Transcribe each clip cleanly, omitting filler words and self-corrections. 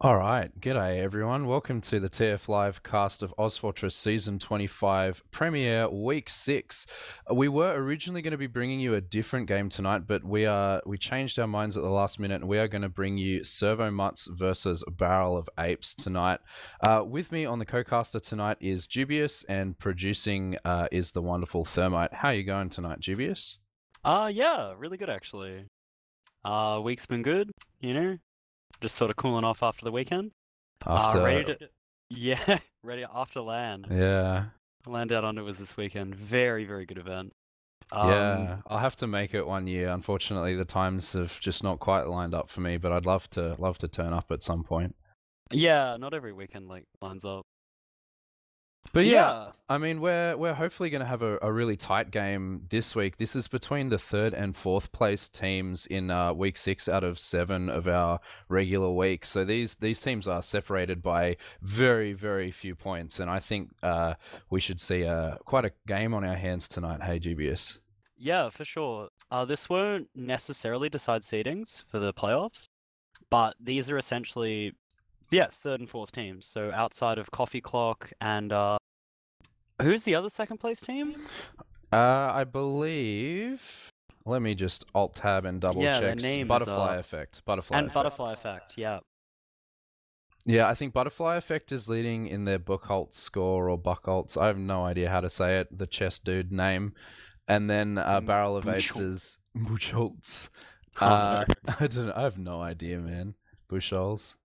All right, g'day everyone. Welcome to the TF Live cast of ozfortress Season 25 Premiere Week 6. We were originally going to be bringing you a different game tonight, but we changed our minds at the last minute, and we are going to bring you Servo Mutts versus Barrel of Apes tonight. With me on the co-caster tonight is Dubious, and producing is the wonderful Thermite. How are you going tonight, Dubious? Yeah, really good actually. Week's been good, just sort of cooling off after the weekend. Ready After, to, yeah, ready after LAN. yeah. LAN Down Under was this weekend. Very, very good event. Yeah, I'll have to make it one year. Unfortunately, the times have just not quite lined up for me, but I'd love to turn up at some point. Yeah, not every weekend like lines up. But yeah, Yeah, I mean, we're hopefully going to have a really tight game this week. This is between the third and fourth place teams in week 6 out of 7 of our regular week. So these teams are separated by very few points, and I think we should see quite a game on our hands tonight. Hey, Dubious. yeah, for sure. This won't necessarily decide seedings for the playoffs, but these are essentially, yeah, third and fourth teams. So outside of Coffee Clock and who's the other second place team? I believe. Let me just alt tab and double Yeah, their check. name is Butterfly effect. Butterfly and effect. Butterfly Effect. Yeah. Yeah, I think Butterfly Effect is leading in their Buchholz score or Buchholz. I have no idea how to say it. The chess dude name, and then Barrel of Apes is Buchholz. Oh, no. I don't know. I have no idea, man. Buchholz.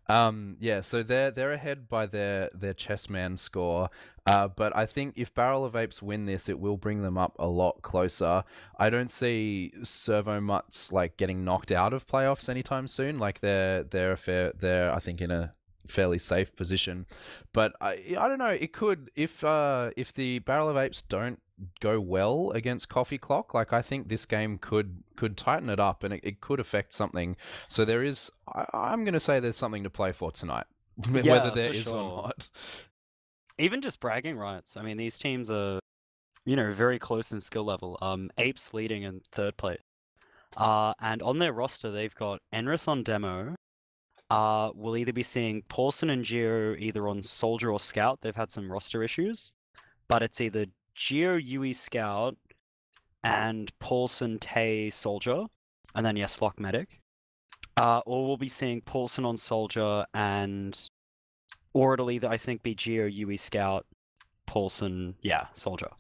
Yeah, so they're ahead by their chessman score. But I think if Barrel of Apes win this, it will bring them up a lot closer. I don't see Servo Mutts like getting knocked out of playoffs anytime soon. Like they're I think in a fairly safe position. But I don't know. It could if the Barrel of Apes don't go well against Coffee Clock, like I think this game could tighten it up, and it could affect something. So there is, I'm going to say there's something to play for tonight, whether Yeah, there for is or sure. not. Even just bragging rights. I mean, these teams are, very close in skill level. Apes leading in third place. And on their roster, they've got Enrith on demo. We'll either be seeing Paulson and Geo either on Soldier or Scout. They've had some roster issues, but it's either Geo Yui Scout and Paulson Tay Soldier, and then yes, Lock Medic. Or we'll be seeing Paulson on Soldier or it'll either, I think, be Geo Yui Scout, Paulson, yeah, Soldier.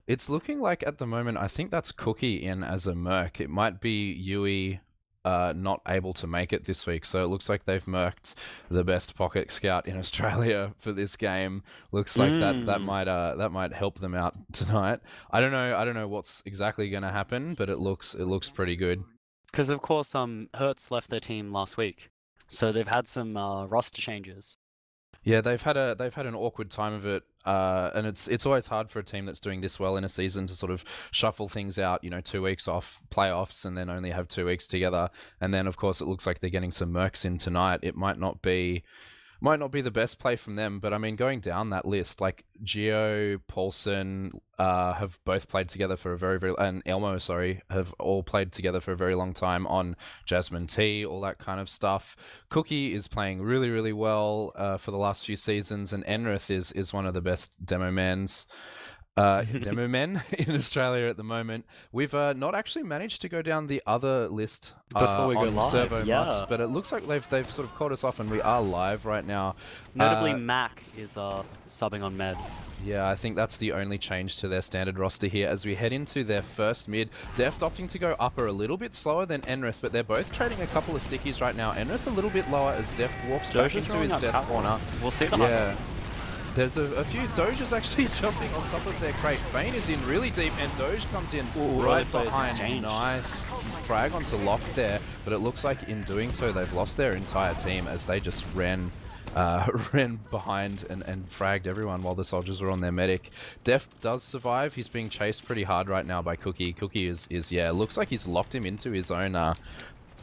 It's looking like at the moment, I think that's Cookie in as a merc. It might be Yui not able to make it this week, so it looks like they've merked the best pocket scout in Australia for this game. Looks like that might help them out tonight. I don't know what's exactly going to happen, but it looks pretty good. Because of course, Hertz left their team last week, so they've had some roster changes. Yeah, they've had an awkward time of it, and it's always hard for a team that's doing this well in a season to sort of shuffle things out. 2 weeks off playoffs, and then only have 2 weeks together. And then, of course, it looks like they're getting some mercs in tonight. It might not be the best play from them, but I mean, going down that list, like Geo, Paulson have both played together for a and Elmo, sorry, have all played together for a very long time on Jasmine T, all that kind of stuff. Cookie is playing really well for the last few seasons, and Enrith is one of the best demo men in Australia at the moment. We've not actually managed to go down the other list Before we go on live, Servo yeah. Mutts, but it looks like they've sort of caught us off, and we are live right now. Notably, Mac is subbing on Med. Yeah, I think that's the only change to their standard roster here as we head into their first mid. Deft opting to go upper a little bit slower than Enrith, but they're both trading a couple of stickies right now. Enrith a little bit lower as Deft walks back into his death corner. We'll see the Yeah. There's a few Doges actually jumping on top of their crate. Fane is in really deep, and Doge comes in right behind. Exchange. Nice frag onto Lock there, but it looks like in doing so they've lost their entire team as they just ran behind and fragged everyone while the soldiers were on their medic. Deft does survive. He's being chased pretty hard right now by Cookie. Cookie is looks like he's locked him into his own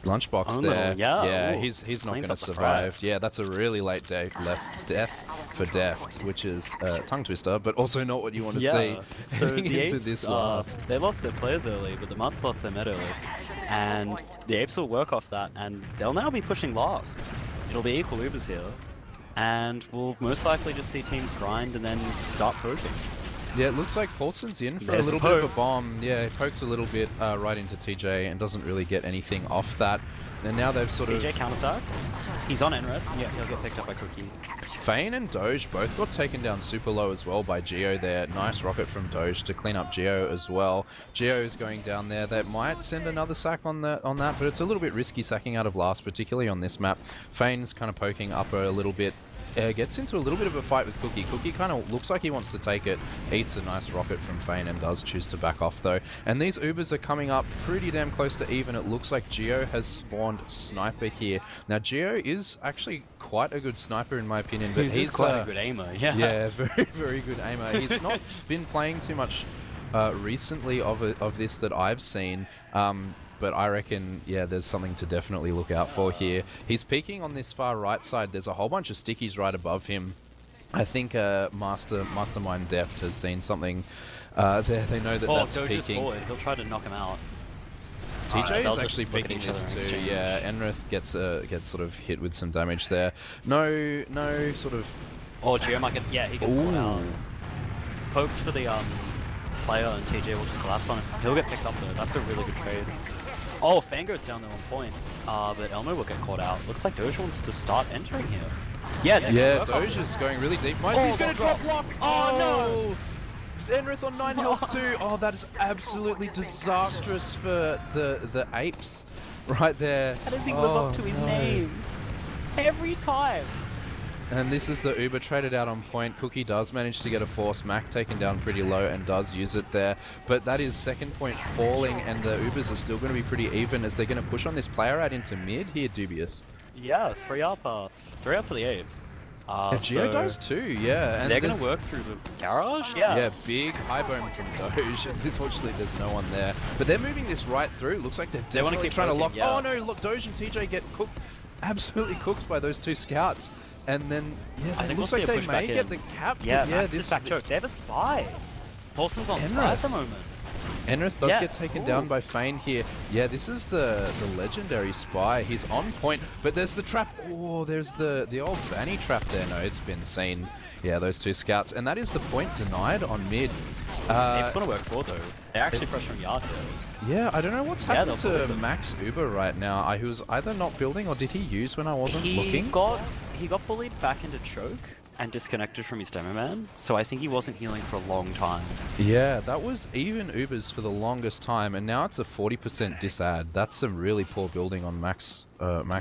lunchbox there. Yeah, he's not cleans going to up the survive. Yeah, that's a really late death for Deft, which is a tongue twister, but also not what you want to see. So heading the into Apes, this last. they lost their players early, but the Mutts lost their med early. And the Apes will work off that, and they'll now be pushing last. It'll be equal Ubers here. And we'll most likely just see teams grind and then start poking. Yeah, it looks like Paulson's in for a little bit of a bomb. Yeah, he pokes a little bit right into TJ and doesn't really get anything off that. And now they've sort of... TJ countersacks. He's on Enrith. Yeah, he'll get picked up by Cookie. Fane and Doge both got taken down super low as well by Geo there. Nice rocket from Doge to clean up Geo as well. Geo is going down there. They might send another sack on that, but it's a little bit risky sacking out of last, particularly on this map. Fane's kind of poking up a little bit. Gets into a little bit of a fight with Cookie. Cookie kind of looks like he wants to take it, eats a nice rocket from Fane and does choose to back off though. And these Ubers are coming up pretty damn close to even. It looks like Geo has spawned Sniper here. Now Geo is actually quite a good sniper in my opinion, but he's quite a good aimer, yeah. Yeah, very, very good aimer. He's not been playing too much recently of this that I've seen. But I reckon, yeah, there's something to definitely look out for here. He's peeking on this far right side. There's a whole bunch of stickies right above him. I think Mastermind Deft has seen something there. They know that that's peeking. Forward. He'll try to knock him out. TJ is actually peeking this too. Yeah, Enrith gets sort of hit with some damage there. No sort of... Oh, Geo might get... Yeah, he gets caught out. Pokes for the player and TJ will just collapse on him. He'll get picked up though. That's a really good trade. Oh, Fang goes down there on point, but Elmo will get caught out. Looks like Doge wants to start entering here. Yeah, Doge is going really deep. He's going to drop lock. Oh no! Enrith on 9 health too. Oh, that is absolutely disastrous for the apes right there. How does he live up to his name? Every time. And this is the Uber traded out on point. Cookie does manage to get a force. Mac taken down pretty low and does use it there. But that is second point falling, and the Ubers are still going to be pretty even as they're going to push on this player out into mid here, Dubious. Yeah, 3 up for the apes. Geo does too, yeah. And they're going to work through the garage? Yeah. Yeah, big high bone from Doge. Unfortunately, there's no one there. But they're moving this right through. Looks like they're definitely trying to lock... Yeah. Oh no, look, Doge and TJ get cooked. Absolutely cooked by those two scouts. And then, yeah, it looks like they may get the cap. Yeah, this back choke. They have a spy. Paulson's on spy at the moment. Enrith does get taken down by Fane here. Yeah, this is the legendary spy. He's on point, but there's the trap. Oh, there's the old Vanny trap there. No, it's been seen. Yeah, those two scouts. And that is the point denied on mid. They just want to work forward though. They're actually pressuring Yard here. Yeah, I don't know what's happened to Max Uber right now. He was either not building or did he use when I wasn't looking? He got bullied back into choke and disconnected from his demo man, so I think he wasn't healing for a long time. Yeah, that was even Ubers for the longest time, and now it's a 40% disad. That's some really poor building on Max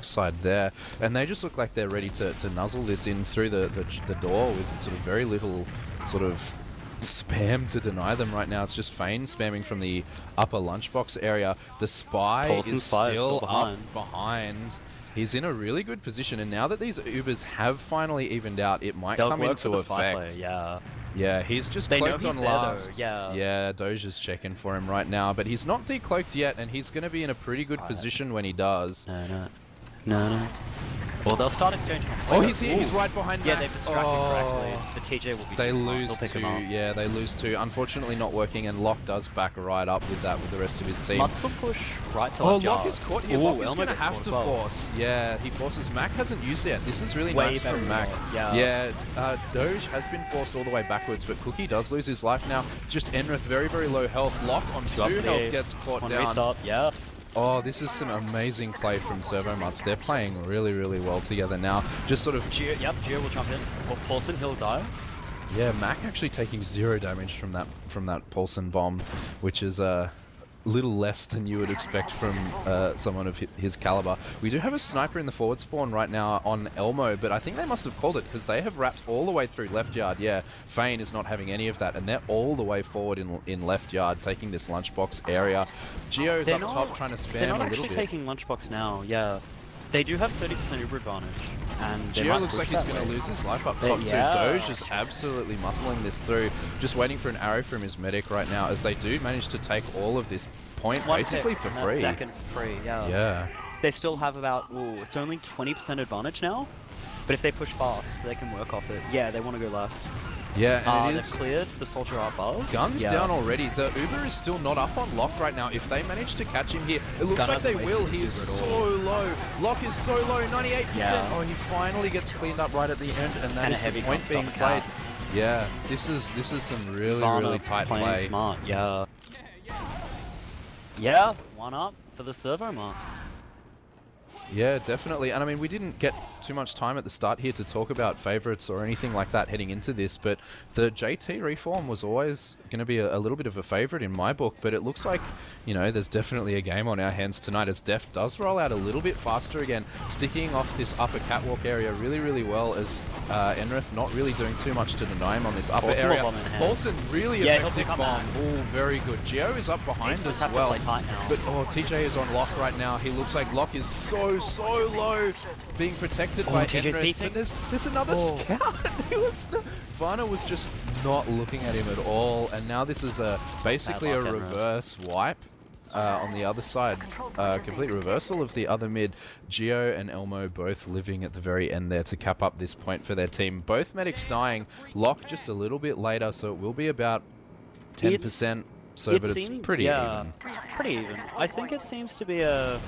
side there, and they just look like they're ready to nuzzle this in through the door with sort of very little sort of spam to deny them right now. It's just Fane spamming from the upper lunchbox area. The spy is still up behind. He's in a really good position, and now that these Ubers have finally evened out, it might come into effect. Yeah, he's just cloaked on last. Yeah, Doja's checking for him right now, but he's not decloaked yet, and he's going to be in a pretty good position when he does. No. Well, they'll start exchanging. Oh, he's here. He's right behind. Yeah, they've distracted correctly. The TJ will be. They lose two. Yeah, they lose two. Unfortunately, not working, and Locke does back right up with that with the rest of his team. Mutts will push right to left. Locke is caught here. Locke is going to have to force. Yeah, he forces. Mac hasn't used it yet. This is really nice from Mac. Yeah. Doge has been forced all the way backwards, but Cookie does lose his life now. It's just Enrith, very, very low health. Locke on 2 health gets caught down. Yeah. Oh, this is some amazing play from Servo Mutts. They're playing really, really well together now. Just sort of... Geo will jump in. Paulson, he'll die. Yeah, Mac actually taking 0 damage from that Paulson bomb, which is little less than you would expect from someone of his caliber. We do have a sniper in the forward spawn right now on Elmo, but I think they must have called it because they have wrapped all the way through left yard. Yeah, Fane is not having any of that, and they're all the way forward in left yard, taking this lunchbox area. Geo's up top trying to spam a little bit. They're not actually taking lunchbox now, yeah. They do have 30% Uber advantage. And Geo looks like he's going to lose his life up top too. Doge is absolutely muscling this through. Just waiting for an arrow from his medic right now as they do manage to take all of this point basically for free. Second for free, yeah. They still have about, it's only 20% advantage now. But if they push fast, they can work off it. Yeah, they want to go left. Yeah, and it They've is. cleared the soldier above. Guns down already. The Uber is still not up on Locke right now. If they manage to catch him here, it looks Gun like they hasn't will. wasted He his is Uber at so low. Locke is so low, 98%. Yeah. Oh, he finally gets cleaned up right at the end, and that And a is heavy the point gun being stop played. cap. Yeah, this is some really Varna tight playing play. smart, yeah. Yeah, 1 up for the servo mutts. Yeah, definitely. And I mean, we didn't get too much time at the start here to talk about favourites or anything like that heading into this, but the JT reform was always going to be a little bit of a favourite in my book, but it looks like, you know, there's definitely a game on our hands tonight as Def does roll out a little bit faster again, sticking off this upper catwalk area really well as Enrith not really doing too much to deny him on this upper Paulson area. will bomb in hand. Paulson, really Yeah, he'll effective pick up bomb. that. All very good. Geo is up behind Apes as have to well. play tight now. But oh, TJ is on Locke right now. He looks like Locke is so low, being protected by TJ's Enrith. beefing. But there's another scout. Varna was just not looking at him at all, and now this is basically a Bad luck, Enrith. reverse wipe. On the other side, complete reversal of the other mid. Geo and Elmo both living at the very end there to cap up this point for their team. Both medics dying. Locke just a little bit later, so it will be about 10%. But it's pretty even. Pretty even. I think it seems to be a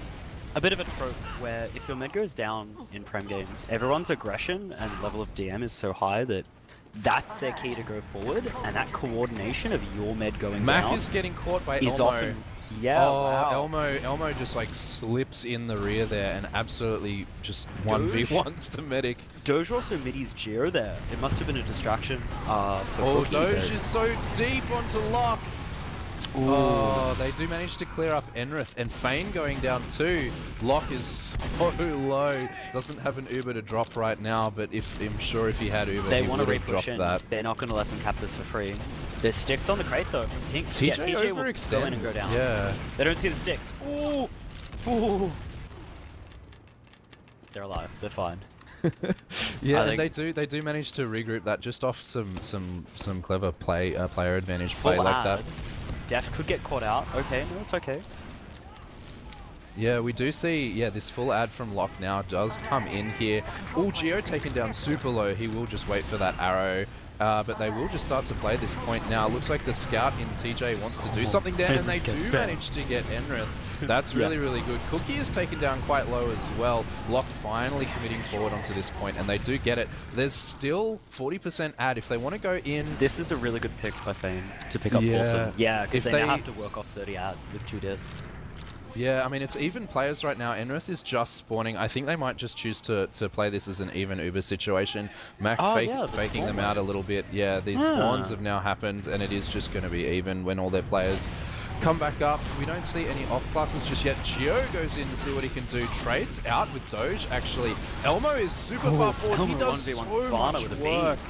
bit of a trope where if your med goes down in Prem games, everyone's aggression and level of DM is so high that that's their key to go forward, and that coordination of your med going Mac down is getting caught by is Elmo. often... Yeah, Oh, wow. Elmo just like slips in the rear there and absolutely just 1v1s the medic. Doge also middies Geo there. It must have been a distraction for Cookie, Doge but- is so deep onto Locke. Ooh. Oh, they do manage to clear up Enrith and Fane going down too. Locke is so low. Doesn't have an Uber to drop right now, but I'm sure if he had Uber, They he want to would have re-push dropped in. that. They're not going to let them cap this for free. There's sticks on the crate though from Pink. TJ, yeah, TJ will overextends. go in and go down. Yeah. They don't see the sticks. Ooh. Ooh. They're alive. They're fine. Yeah, I and they do manage to regroup that just off some clever player advantage play Full like ad. that. Def could get caught out. Okay, no, it's okay. Yeah, we do see, this full ad from Locke now does come in here. Oh, Geo taken down super low. He will just wait for that arrow. But they will just start to play this point now. Looks like the scout in TJ wants to do something there, and they do manage to get Enrith. That's really good. Cookie is taken down quite low as well. Locke finally committing forward onto this point, and they do get it. There's still 40% ad if they want to go in. This is a really good pick by Fame to pick up Yeah. Paulson. Yeah, because If they now they- have to work off 30 ad with 2 discs. Yeah, I mean, it's even players right now. Enrith is just spawning. I think they might just choose to play this as an even Uber situation. Mac faking them out a little bit. Yeah, these spawns have now happened, and it is just going to be even when all their players come back up. We don't see any off classes just yet. Geo goes in to see what he can do. Trades out with Doge, actually. Elmo is super far forward. He Elmo does 1v1's so Varna much with a work. beam.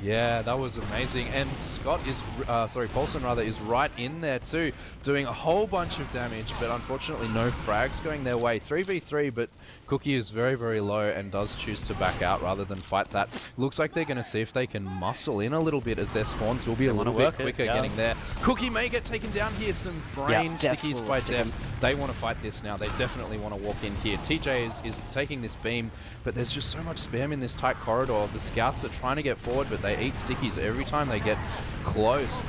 Yeah, that was amazing. And Paulson rather is right in there too, doing a whole bunch of damage, but unfortunately no frags going their way. 3v3, but Cookie is very low and does choose to back out rather than fight that. Looks like they're going to see if they can muscle in a little bit as their spawns will be a little bit quicker getting there. Cookie may get taken down here. Some brain stickies by Def. They want to fight this now. They definitely want to walk in here. TJ is taking this beam, but there's just so much spam in this tight corridor. The scouts are trying to get forward, but they eat stickies every time they get close.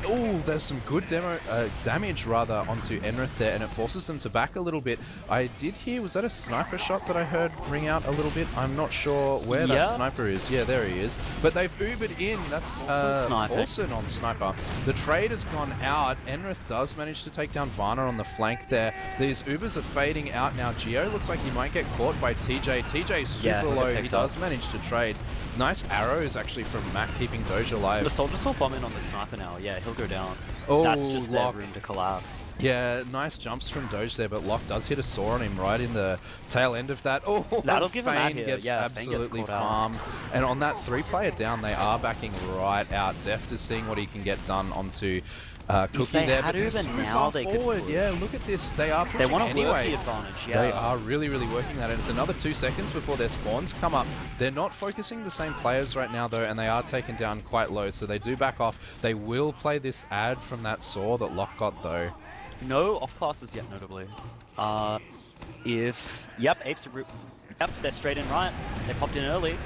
Oh, there's some good damage rather onto Enrith there, and it forces them to back a little bit. I did hear, was that a sniper shot that I heard ring out a little bit? I'm not sure where that sniper is. Yeah, there he is. But they've Ubered in. That's Paulson on sniper. The trade has gone out. Enrith does manage to take down Varna on the flank there. These Ubers are fading out now. Geo looks like he might get caught by TJ. TJ's super low. He does manage to trade. Nice arrows actually from Mac keeping Doge alive. The soldiers will bomb in on the sniper now. Yeah, he'll go down. Oh, that's just their Locke. room to collapse. Yeah, nice jumps from Doge there, but Locke does hit a saw on him right in the tail end of that. Oh, that'll give him Fane here. gets Yeah, absolutely Fane gets farmed. And on that 3-player down, they are backing right out. Deft is seeing what he can get done onto Cookie there, but they're so far forward. Yeah, look at this. They are pushing They want to anyway. work the advantage. Yeah, They are really working that, and it's another 2 seconds before their spawns come up. They're not focusing the same players right now, though, and they are taken down quite low, so they do back off. They will play this ad from that saw that Locke got, though. No off classes yet, notably. Apes are... Yep, they're straight in right. They popped in early.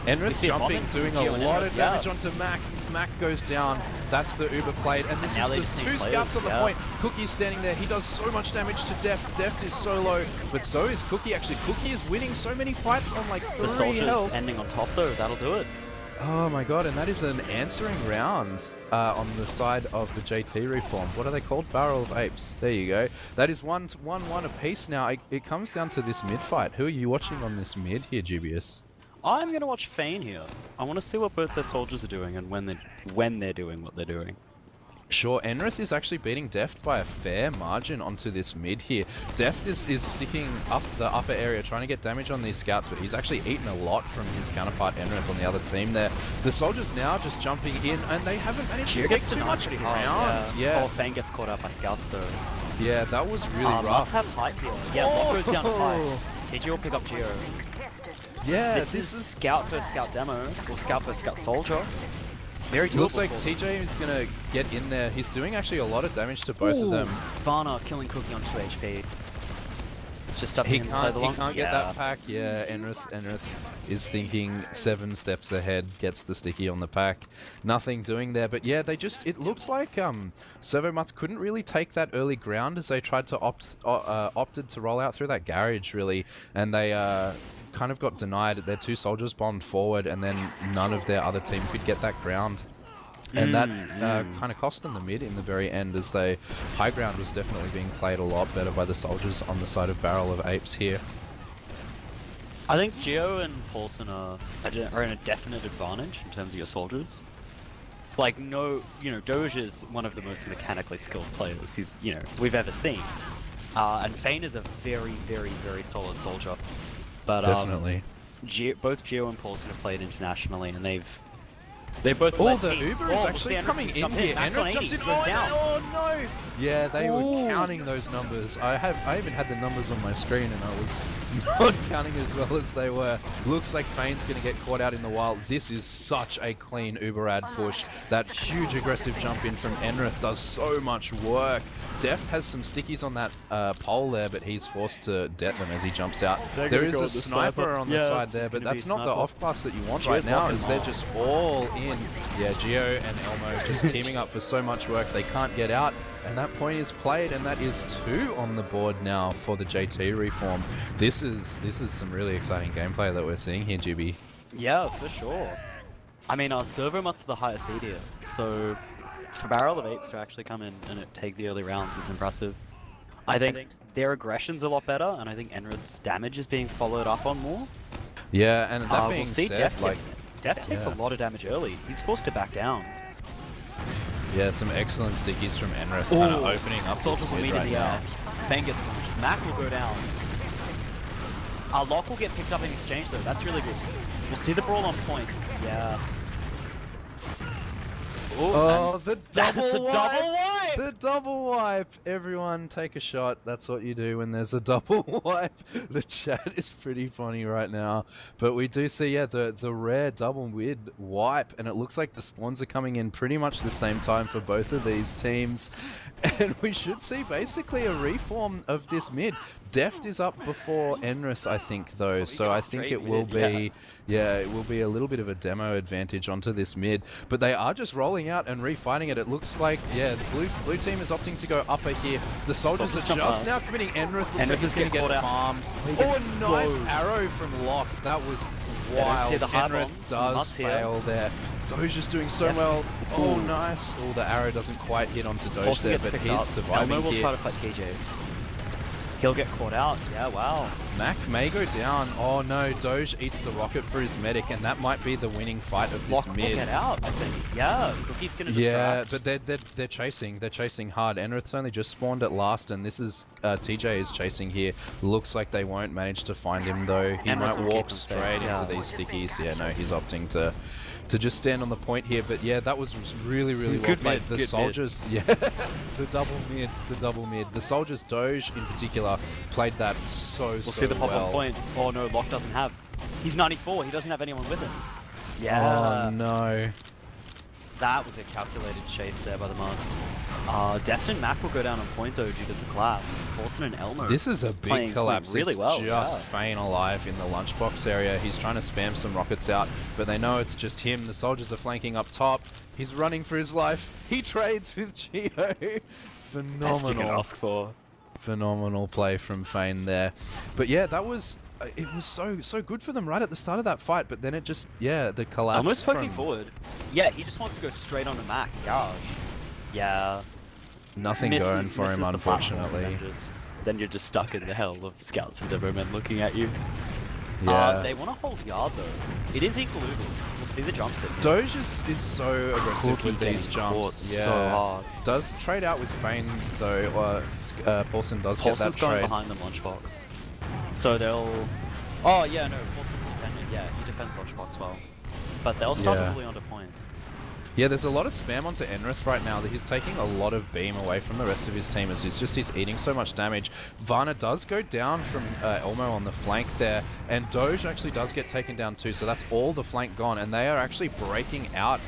Enrith jumping, doing a lot of damage yeah. onto Mac. Mac goes down. That's the Uber plate, and this is the 2 scouts on the point. Cookie's standing there. He does so much damage to Deft. Deft is so low, but so is Cookie. Actually, Cookie is winning so many fights on like 3 The soldiers health. ending on top though. That'll do it. Oh my god, and that is an answering round on the side of the JT reform. What are they called? Barrel of Apes. There you go. That is 1-1 apiece now. It comes down to this mid fight. Who are you watching on this mid here, Dubious? I'm going to watch Fane here. I want to see what both their soldiers are doing and when they're doing what they're doing. Sure, Enrith is actually beating Deft by a fair margin onto this mid here. Deft is sticking up the upper area, trying to get damage on these scouts, but he's actually eaten a lot from his counterpart Enrith on the other team there. The soldiers now just jumping in, and they haven't managed to take too much ground. Yeah. Oh, Fane gets caught out by scouts though. Yeah, that was really rough. Mutts have height here. Yeah, Lock goes down to height. TJ will pick up Geo. Yeah, this is scout versus scout demo, or scout versus scout soldier. Very doable. Looks like TJ is going to get in there. He's doing actually a lot of damage to both of them. Varna killing Cookie on 2 HP. It's just up he in can't, the long. He can't get that pack. Yeah, Enrith is thinking 7 steps ahead, gets the sticky on the pack. Nothing doing there, but yeah, it looks like Servo Mutts couldn't really take that early ground as they tried to opted to roll out through that garage really, and they kind of got denied. Their 2 soldiers bombed forward, and then none of their other team could get that ground. And that kind of cost them the mid in the very end, as high ground was definitely being played a lot better by the soldiers on the side of Barrel of Apes here. I think Geo and Paulson are in a definite advantage in terms of your soldiers. Like, Doge is one of the most mechanically skilled players we've ever seen. And Fane is a very, very, very solid soldier. But definitely. Both Geo and Paulson have played internationally, and they both. The Uber is actually coming in here. Enrith jumps in. Oh no! Yeah, they were counting those numbers. I even had the numbers on my screen, and I was not counting as well as they were. Looks like Fane's going to get caught out in the wild. This is such a clean Uber ad push. That huge aggressive jump in from Enrith does so much work. Deft has some stickies on that pole there, but he's forced to det them as he jumps out. There is a sniper on the side there, but that's not the off class that you want right now, as they're just all in. Yeah, Geo and Elmo just teaming up for so much work. They can't get out, and that point is played, and that is 2 on the board now for the JT reform. This is some really exciting gameplay that we're seeing here, Jibby. Yeah, for sure. I mean, our Servo Mutts are the highest seed here, so for Barrel of Apes to actually come in and take the early rounds is impressive. I think their aggression's a lot better, and I think Enrith's damage is being followed up on more. Yeah, and that being said, Deft takes a lot of damage early. He's forced to back down. Yeah, some excellent stickies from Enrith, kind of opening up this mid right now. Fang gets launched. Mac will go down. Lock will get picked up in exchange though. That's really good. We'll see the brawl on point. Yeah. Oh, the double wipe! Double wipe! The double wipe! Everyone take a shot. That's what you do when there's a double wipe. The chat is pretty funny right now. But we do see, yeah, the rare double mid wipe, and it looks like the spawns are coming in pretty much the same time for both of these teams. And we should see basically a reform of this mid. Deft is up before Enrith, I think, though, so I think it will be, it will be a little bit of a demo advantage onto this mid. But they are just rolling out and refighting it. It looks like, the blue team is opting to go upper here. The soldiers are just now committing Enrith. Looks like he's going to get farmed. Oh, a nice arrow from Lock. That was wild. Enrith does fail there. Doge is doing so well. Oh, nice. Oh, the arrow doesn't quite hit onto Doge there, but he's surviving Elmo will here. try to fight TJ. He'll get caught out. Yeah, wow. Mac may go down. Oh no, Doge eats the rocket for his medic, and that might be the winning fight of this Lock mid. Will get out, I think. Yeah, Cookie's gonna distract. Yeah, but they're chasing. They're chasing hard. Enrith's only just spawned at last, and this is TJ is chasing here. Looks like they won't manage to find him though. He might warp straight into these stickies. Yeah, no, he's opting to just stand on the point here. But yeah, that was really, really well played. The soldiers, the double mid. The soldiers, Doge in particular, played that so well. We'll see the pop on point. Oh no, Lock doesn't have. He's 94. He doesn't have anyone with him. Yeah. Oh no. That was a calculated chase there by the Mutts. Deft and Mac will go down on point though due to the collapse. Paulson and Elmo. This is a big collapse. Really it's well, just Fane alive in the lunchbox area. He's trying to spam some rockets out, but they know it's just him. The soldiers are flanking up top. He's running for his life. He trades with Geo. Phenomenal. Best you can ask for. Phenomenal play from Fane there. But yeah, that was... It was so good for them right at the start of that fight, but then it just... Yeah, the collapse Almost poking forward. Yeah, he just wants to go straight on the Mac. Gosh. Yeah. Nothing going for him, unfortunately. Then you're just stuck in the hell of scouts and demo men looking at you. Yeah. They want to hold yard though. It is equal oodles. We'll see the jump set. Doge is so aggressive with these jumps. Yeah. So hard. Does trade out with Fane though, or Paulson does get that trade. Going behind the lunchbox. So they'll... Oh yeah, no, Paulson's defending. Yeah, he defends lunchbox well. But they'll start to bully onto point. Yeah, there's a lot of spam onto Enrith right now that he's taking a lot of beam away from the rest of his team as he's eating so much damage. Varna does go down from Elmo on the flank there, and Doge actually does get taken down too, so that's all the flank gone, and they are actually breaking out.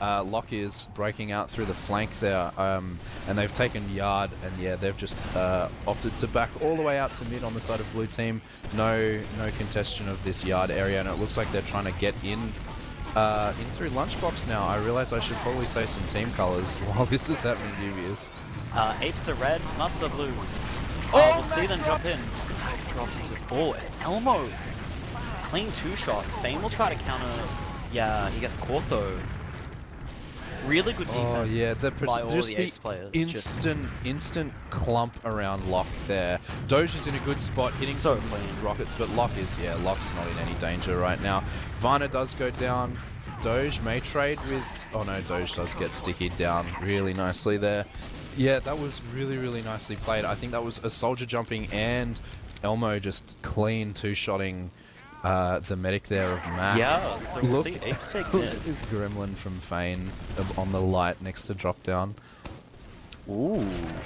Lock is breaking out through the flank there, and they've taken yard, and yeah, they've just opted to back all the way out to mid on the side of blue team. No contestation of this yard area, and it looks like they're trying to get in through lunchbox now. I realize I should probably say some team colors while this is happening, dubious. Apes are red, Mutts are blue. Oh, we'll see them jump in. Mac drops to... Oh, and Elmo. Clean two-shot. Fane will try to counter... Yeah, he gets caught though. Really good defense. Oh yeah, by all just the the Apes players. instant clump around Lock there. Doge is in a good spot, hitting some rockets, but Lock's not in any danger right now. Varna does go down. Doge may trade with... Oh no, Doge does get stickied down really nicely there. Yeah, that was really nicely played. I think that was a soldier jumping and Elmo just clean two-shotting the medic there of Mac. Yeah, so we'll see Apes take Look at this gremlin from Fane on the light next to drop down. Ooh.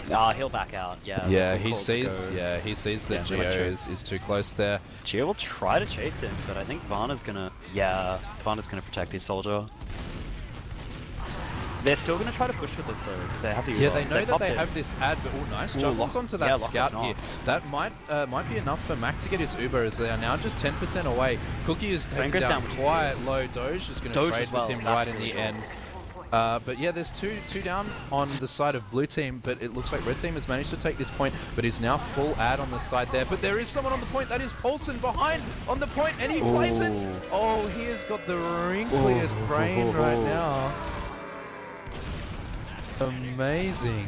He'll back out. Yeah. Yeah, he sees that Geo is too close there. Geo will try to chase him, but I think Varna's gonna protect his soldier. They're still going to try to push with this though, because they have the Uber. Yeah, they know that they have this ad, but nice jump onto that scout here. That might be enough for Mac to get his Uber, as they are now just 10% away. Cookie is taken down quite low. Doge is going to trade with him right in the end. But yeah, there's two down on the side of blue team, but it looks like red team has managed to take this point, but is now full ad on the side there. But there is someone on the point. That is Paulson behind on the point, and he plays it. Oh, he has got the wrinkliest brain right now. Amazing.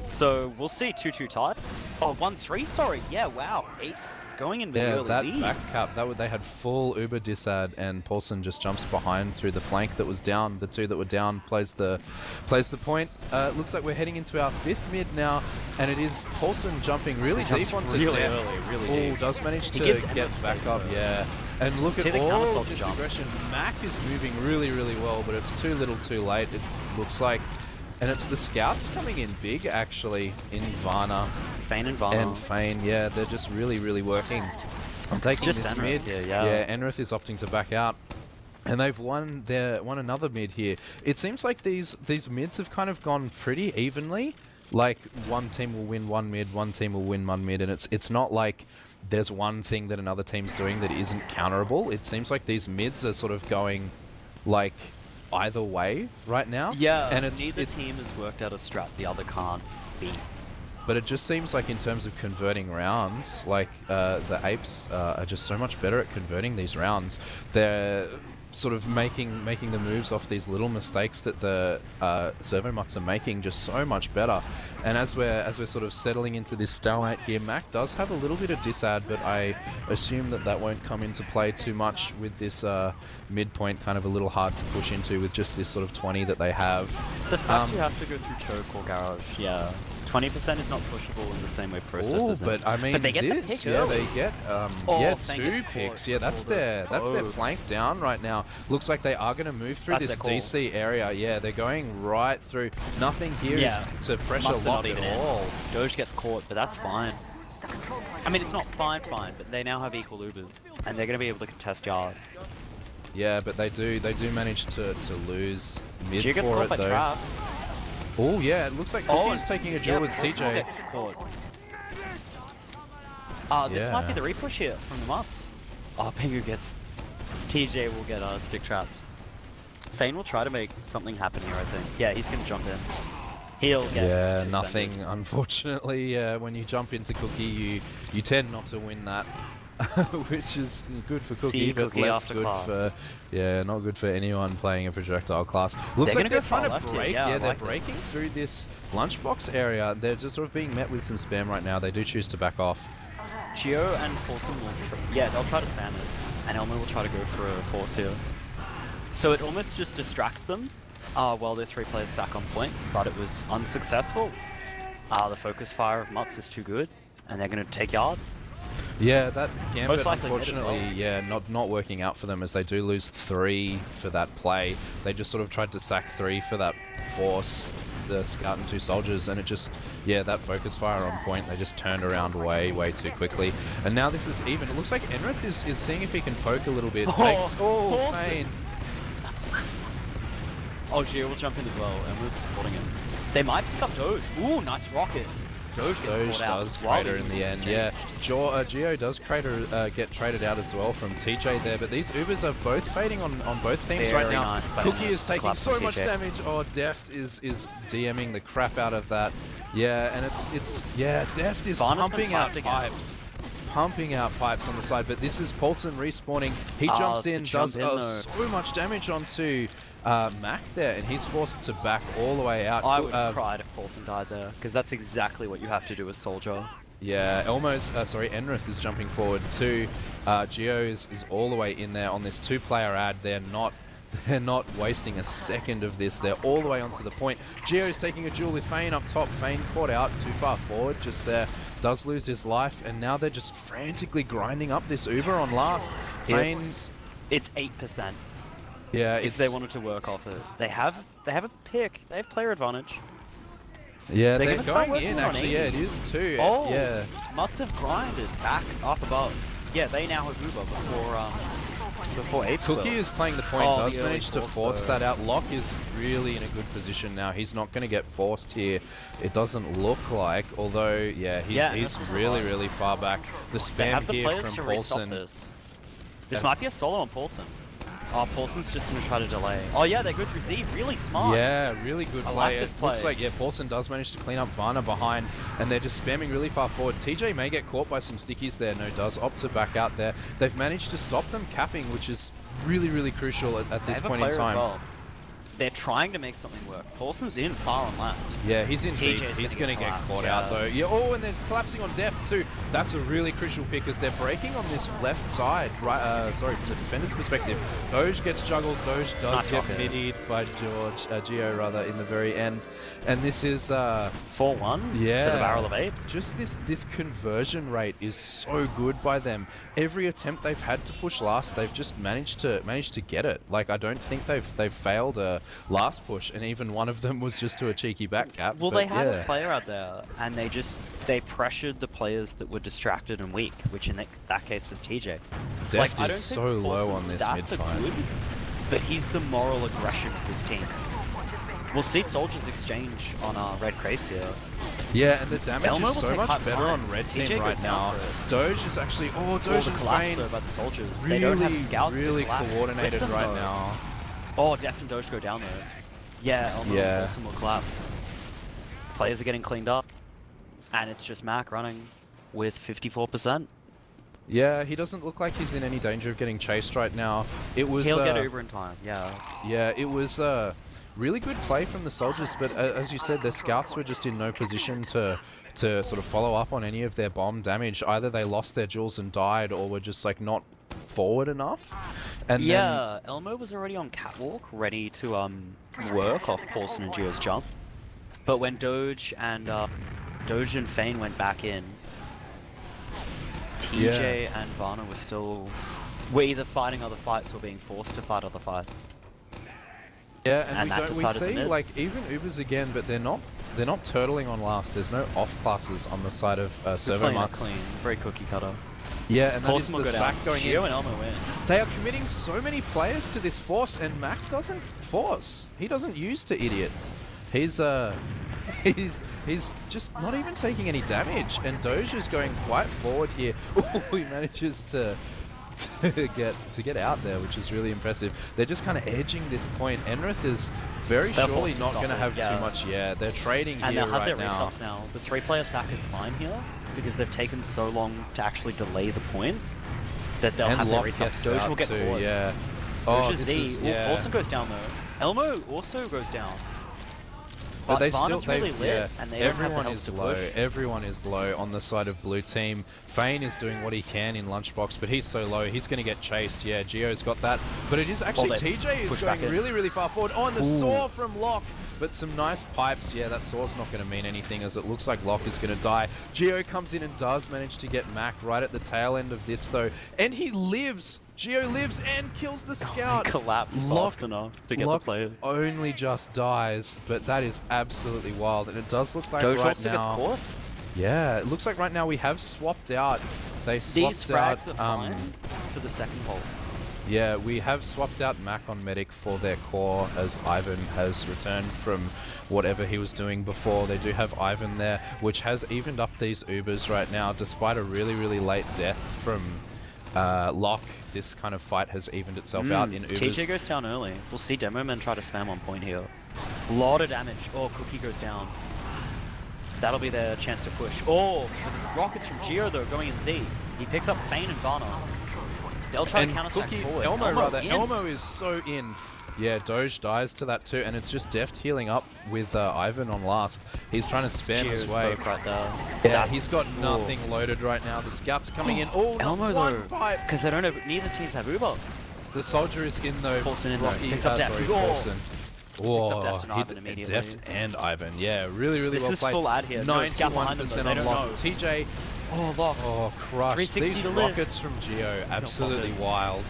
So we'll see 2-2 tie. Oh, 1-3, sorry. Yeah, wow. Apes going in the that back cap, they had full Uber disad, and Paulson just jumps behind through the flank that was down. The two that were down plays the point. Looks like we're heading into our fifth mid now, and it is Paulson jumping really deep onto Deft. Oh, does manage to get back up, yeah. And look at all this aggression. Mac is moving really well, but it's too little too late, it looks like. And it's the scouts coming in big, actually, in Varna. Fane and Varna. And Fane, yeah, they're just really working. I'm taking this mid. Yeah, Enrith is opting to back out. And they've won another mid here. It seems like these mids have kind of gone pretty evenly. Like, one team will win one mid, one team will win one mid, and it's not like there's one thing that another team's doing that isn't counterable. It seems like these mids are sort of going, like, either way right now. Yeah, and neither team has worked out a strat the other can't beat. But it just seems like in terms of converting rounds, like the Apes are just so much better at converting these rounds. They're sort of making the moves off these little mistakes that the servo mutts are making just so much better. And as we're sort of settling into this stalemate here, Mac does have a little bit of disad, but I assume that won't come into play too much with this midpoint, kind of a little hard to push into with just this sort of 20 that they have. The fact you have to go through choke or garage, yeah. 20% is not pushable in the same way process isn't. But I mean, they get the pick they get two picks. Yeah, that's their flank down right now. Looks like they are going to move through this DC area. Yeah, they're going right through. Nothing here is to pressure Lock at all. Doge gets caught, but that's fine. I mean, it's not fine, but they now have equal Ubers, and they're going to be able to contest yard. Yeah, but they do manage to lose mid Gio gets for caught it by though. traps. Oh yeah, it looks like Cookie's taking a duel with Paulson will TJ. get caught. This might be the repush here from the mutts. Oh, Pingu gets... TJ will get stick trapped. Fane will try to make something happen here, I think. Yeah, he's going to jump in. He'll get suspended. Nothing, unfortunately. When you jump into Cookie, you tend not to win that, which is good for Cookie, but Cookie less good for... Yeah, not good for anyone playing a projectile class. Looks like they're trying to break. Yeah, they're breaking through this lunchbox area. They're just sort of being met with some spam right now. They do choose to back off. Gio and Paulson will... they'll try to spam it. And Elmo will try to go for a force here. So it almost just distracts them while their 3 players sack on point, but it was unsuccessful. The focus fire of Mutts is too good, and they're going to take yard. Yeah, that gambit, unfortunately, not working out for them as they do lose 3 for that play. They just sort of tried to sack 3 for that force, the scout and 2 soldiers, and it just, that focus fire on point, they just turned around way too quickly. And now this is even. It looks like Enrith is seeing if he can poke a little bit. Fane. Oh, Gio will jump in as well, and we're supporting him. They might pick up Doge. Ooh, nice rocket. Doge does crater in the end, yeah. Gio does get traded out as well from TJ there, but these Ubers are both fading on both teams right now. Nice Cookie is taking so much damage. Oh, Deft is DMing the crap out of that. Yeah, and Deft is pumping out pipes. Pumping out pipes on the side, but this is Paulson respawning. He jumps in, does so much damage onto Mac there, and he's forced to back all the way out. I would have cried if Paulson died there, because that's exactly what you have to do as Soldier. Yeah, Enrith is jumping forward too. Gio is all the way in there on this 2-player ad. They're not wasting a second of this. They're all the way onto the point. Gio is taking a duel with Fane up top. Fane caught out too far forward just there. Does lose his life, and now they're just frantically grinding up this Uber on last. Fane... It's 8%. Yeah, if they wanted to work off it. They have a pick. They have player advantage. Yeah, they're going in actually. Yeah, it is too. Oh, yeah. Mutts have grinded back up above. Yeah, they now have Uber before Apes. Cookie is playing the point, does manage to force that out. Locke is really in a good position now. He's not going to get forced here. It doesn't look like, although, he's really far back. The spam here from Paulson. This might be a solo on Paulson. Oh, Paulson's just going to try to delay. Oh yeah, they go through Z. Really smart. Yeah, really good play. Like this play. Looks like, Paulson does manage to clean up Varna behind, and they're just spamming really far forward. TJ may get caught by some stickies there. No, does opt to back out there. They've managed to stop them capping, which is really crucial at this point in time. They're trying to make something work. Paulson's in far on left. Yeah, he's in deep. He's going to get caught out though. Yeah. Oh, and they're collapsing on Deft too. That's a really crucial pick as they're breaking on this left side. Right, sorry, from the defender's perspective. Doge gets juggled. Doge does get midied by Gio rather in the very end. And this is 4-1 to the Barrel of Apes. Just this conversion rate is so good by them. Every attempt they've had to push last, they've just managed to get it. Like, I don't think they've failed a last push, and even one of them was just to a cheeky back cap. Well, they had a player out there, and they pressured the players that were distracted and weak, which in that case was TJ. Deft is so low on this mid-fight. Good, but he's the moral aggression of his team. We'll see soldiers exchange on red crates here. Yeah, and the damage is so much better on red team right now. Doge is actually... Oh, Doge and Fane by the soldiers. They don't have scouts really coordinated right now. Oh, Deft and Doge go down there. Yeah, Paulson will collapse. Players are getting cleaned up. And it's just Mac running with 54%. Yeah, he doesn't look like he's in any danger of getting chased right now. He'll get Uber in time, yeah. Yeah, it was really good play from the soldiers, but as you said, their scouts were just in no position to sort of follow up on any of their bomb damage. Either they lost their jewels and died, or were just like not forward enough. And then Elmo was already on catwalk, ready to work off Paulson and Gio's jump. But when Doge and Fane went back in, TJ and Varna were either fighting other fights or being forced to fight other fights. Yeah, and we see like even Ubers again, but they're not turtling on last. There's no off classes on the side of servo mutts. Clean, very cookie cutter. Yeah, and that is Paulson will the go sack down. going Gio in. and Elmo win. They are committing so many players to this force, and Mac doesn't force. He doesn't use to idiots. He's he's just not even taking any damage, and Doge is going quite forward here. Oh, he manages to get out there, which is really impressive. They're just kind of edging this point. Enrith is very surely not going to have too much. Yeah, they're trading and here they'll have right their now. resubs now. The 3-player sack is fine here because they've taken so long to actually delay the point that they'll have their resubs. Doge will get caught. Yeah. Doge Oh, is Z. yeah. Paulson goes down though. Elmo also goes down. But they Varna's still, really lit, and they don't have the everyone health is to low. push. Everyone is low on the side of blue team. Fane is doing what he can in Lunchbox, but he's so low, he's going to get chased. Yeah, Gio's got that. But it is actually TJ is going really, really far forward. Oh, and the saw from Locke. But some nice pipes. Yeah, that saw's not going to mean anything as it looks like Locke is going to die. Gio comes in and does manage to get Mac right at the tail end of this, though. And he lives. Gio lives and kills the scout. He collapsed fast enough to get the player. Only just dies, but that is absolutely wild. And it does look like Doge right also now... gets caught. Yeah, it looks like right now we have swapped out. They swapped These frags out, are fine for the second hole. Yeah, we have swapped out Mac on Medic for their core as Ivan has returned from whatever he was doing before. They do have Ivan there, which has evened up these Ubers right now. Despite a really, really late death from Locke, this kind of fight has evened itself out in Ubers. TJ goes down early. We'll see Demo Men try to spam on point here. A lot of damage. Oh, Cookie goes down. That'll be their chance to push. Oh, the rockets from Gio though going in Z. He picks up Fane and Varna. They'll try to counter stack forward. Elmo is so in. Yeah, Doge dies to that too, and it's just Deft healing up with Ivan on last. He's trying to spam his way. Right there. Yeah, he's got nothing loaded right now. The scouts coming in. Oh, Elmo one though, pipe. because they don't have. Neither teams have Uber. The soldier is in though. Paulson in Rocky, though. Picks up Deft. Paulson. Whoa, Deft and Ivan immediately. Deft and Ivan. Yeah, really, really this well is played. full ad here. 91% on lock. TJ. Oh, Lock. Oh, crushed. These rockets from Gio, absolutely wild.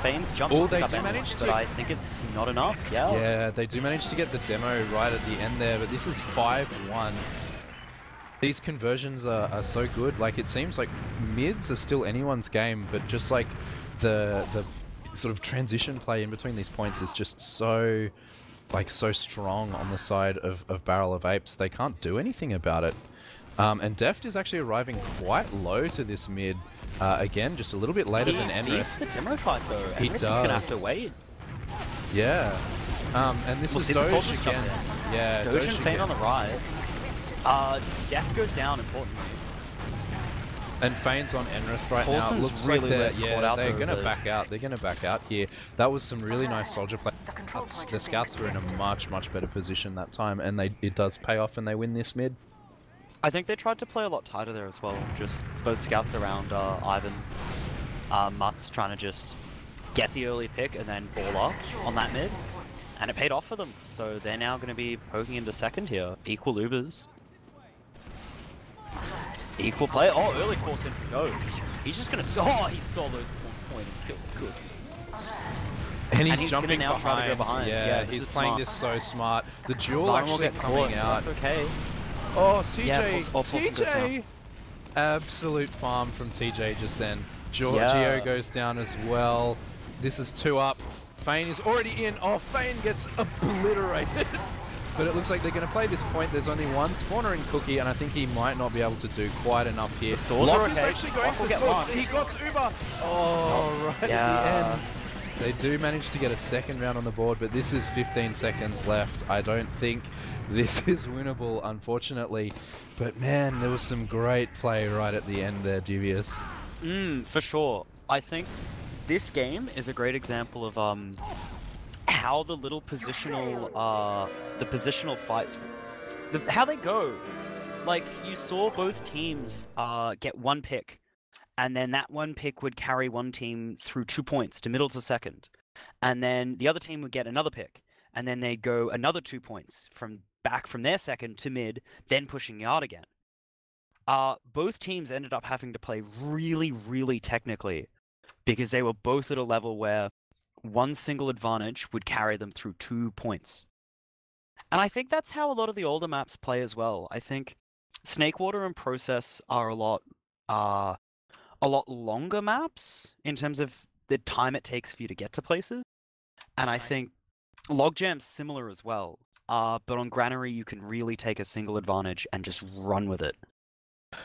Fane's jumping. Oh, they do manage to. But I think it's not enough. Yeah. Yeah, they do manage to get the demo right at the end there, but this is 5-1. These conversions are so good. Like, it seems like mids are still anyone's game, but just like the sort of transition play in between these points is just so strong on the side of Barrel of Apes. They can't do anything about it. And Deft is actually arriving quite low to this mid. Again, just a little bit later than Enrith. He needs the demo fight though. He Enrith does. is going to have to wait. Yeah. And this is Doge again. Yeah, Doge and Fane on the right. Deft goes down importantly. And Fane's on Enrith right now. Paulson's Looks really like they're going to though, back out. They're going to back out here. That was some really nice soldier play. The scouts were in a much, much better position that time, and it does pay off and they win this mid. I think they tried to play a lot tighter there as well. Just both scouts around Ivan. Mutts trying to just get the early pick and then ball up on that mid. And it paid off for them. So they're now going to be poking into second here. Equal Ubers. Equal play. Oh, early force in from Doge. He's just going to... Oh, he saw those point and kills good. And he's jumping now behind. Try to go behind. Yeah, he's playing this so smart. The duel actually coming out. That's okay. Oh, TJ! Yeah, TJ! Absolute farm from TJ just then. Gio goes down as well. This is 2 up. Fane is already in. Oh, Fane gets obliterated. But it looks like they're going to play this point. There's only one spawner in Cookie, and I think he might not be able to do quite enough here. Locke is actually going for the source. He got Uber. Oh, right at the end. They do manage to get a second round on the board, but this is 15 seconds left. I don't think this is winnable, unfortunately. But man, there was some great play right at the end there, Dubious. For sure. I think this game is a great example of how the little positional, the positional fights, how they go. Like, you saw both teams get one pick. And then that one pick would carry one team through 2 points to middle to second. And then the other team would get another pick. And then they'd go another 2 points back from their second to mid, then pushing yard again. Both teams ended up having to play really, really technically because they were both at a level where one single advantage would carry them through 2 points. And I think that's how a lot of the older maps play as well. I think Snakewater and Process are a lot are a lot longer maps in terms of the time it takes for you to get to places. And I think Logjam's similar as well. But on Granary, you can really take a single advantage and just run with it.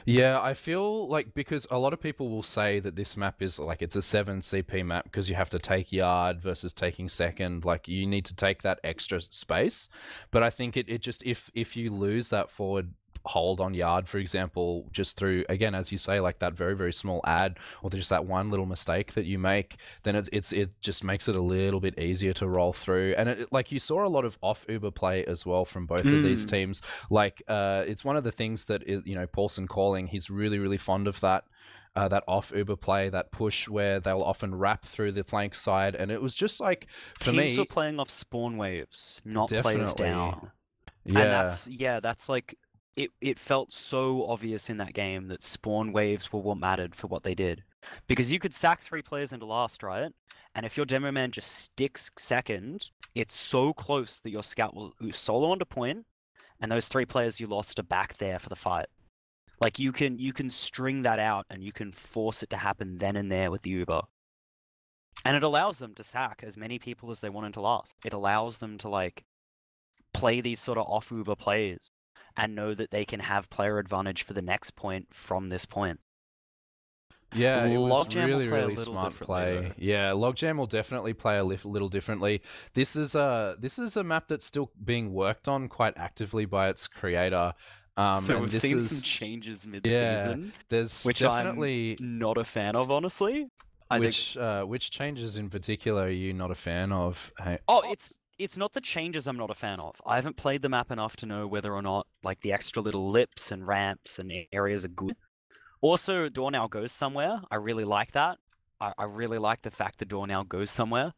Yeah, I feel like because a lot of people will say that this map is like it's a 7 CP map because you have to take yard versus taking second. Like you need to take that extra space. But I think it just if you lose that forward hold on yard, for example, just through again, as you say, like that very, very small ad or just that one little mistake that you make, then it just makes it a little bit easier to roll through. And it, like you saw a lot of off Uber play as well from both of these teams. Like it's one of the things that Paulson calling, he's really, really fond of that. That off Uber play, that push where they'll often wrap through the flank side, and it was just like for Teams me, were playing off spawn waves, not players definitely, down. yeah, And that's like it felt so obvious in that game that spawn waves were what mattered for what they did. Because you could sack 3 players into last, right? And if your demo man just sticks second, it's so close that your scout will solo onto point, and those 3 players you lost are back there for the fight. Like you can string that out and you can force it to happen then and there with the Uber. And it allows them to sack as many people as they want into last. It allows them to like play these sort of off Uber plays and know that they can have player advantage for the next point from this point. Yeah, it was Logjam really, will play a really little smart differently, play. though. Yeah, Logjam will definitely play a little differently. This is a map that's still being worked on quite actively by its creator. So And we've this seen is some changes yeah, mid-season, there's which definitely I'm not a fan of, honestly. I think which changes in particular are you not a fan of? Hey, it's not the changes I'm not a fan of. I haven't played the map enough to know whether or not like the extra little lips and ramps and areas are good. Also, door now goes somewhere. I really like that. I really like the fact the door now goes somewhere.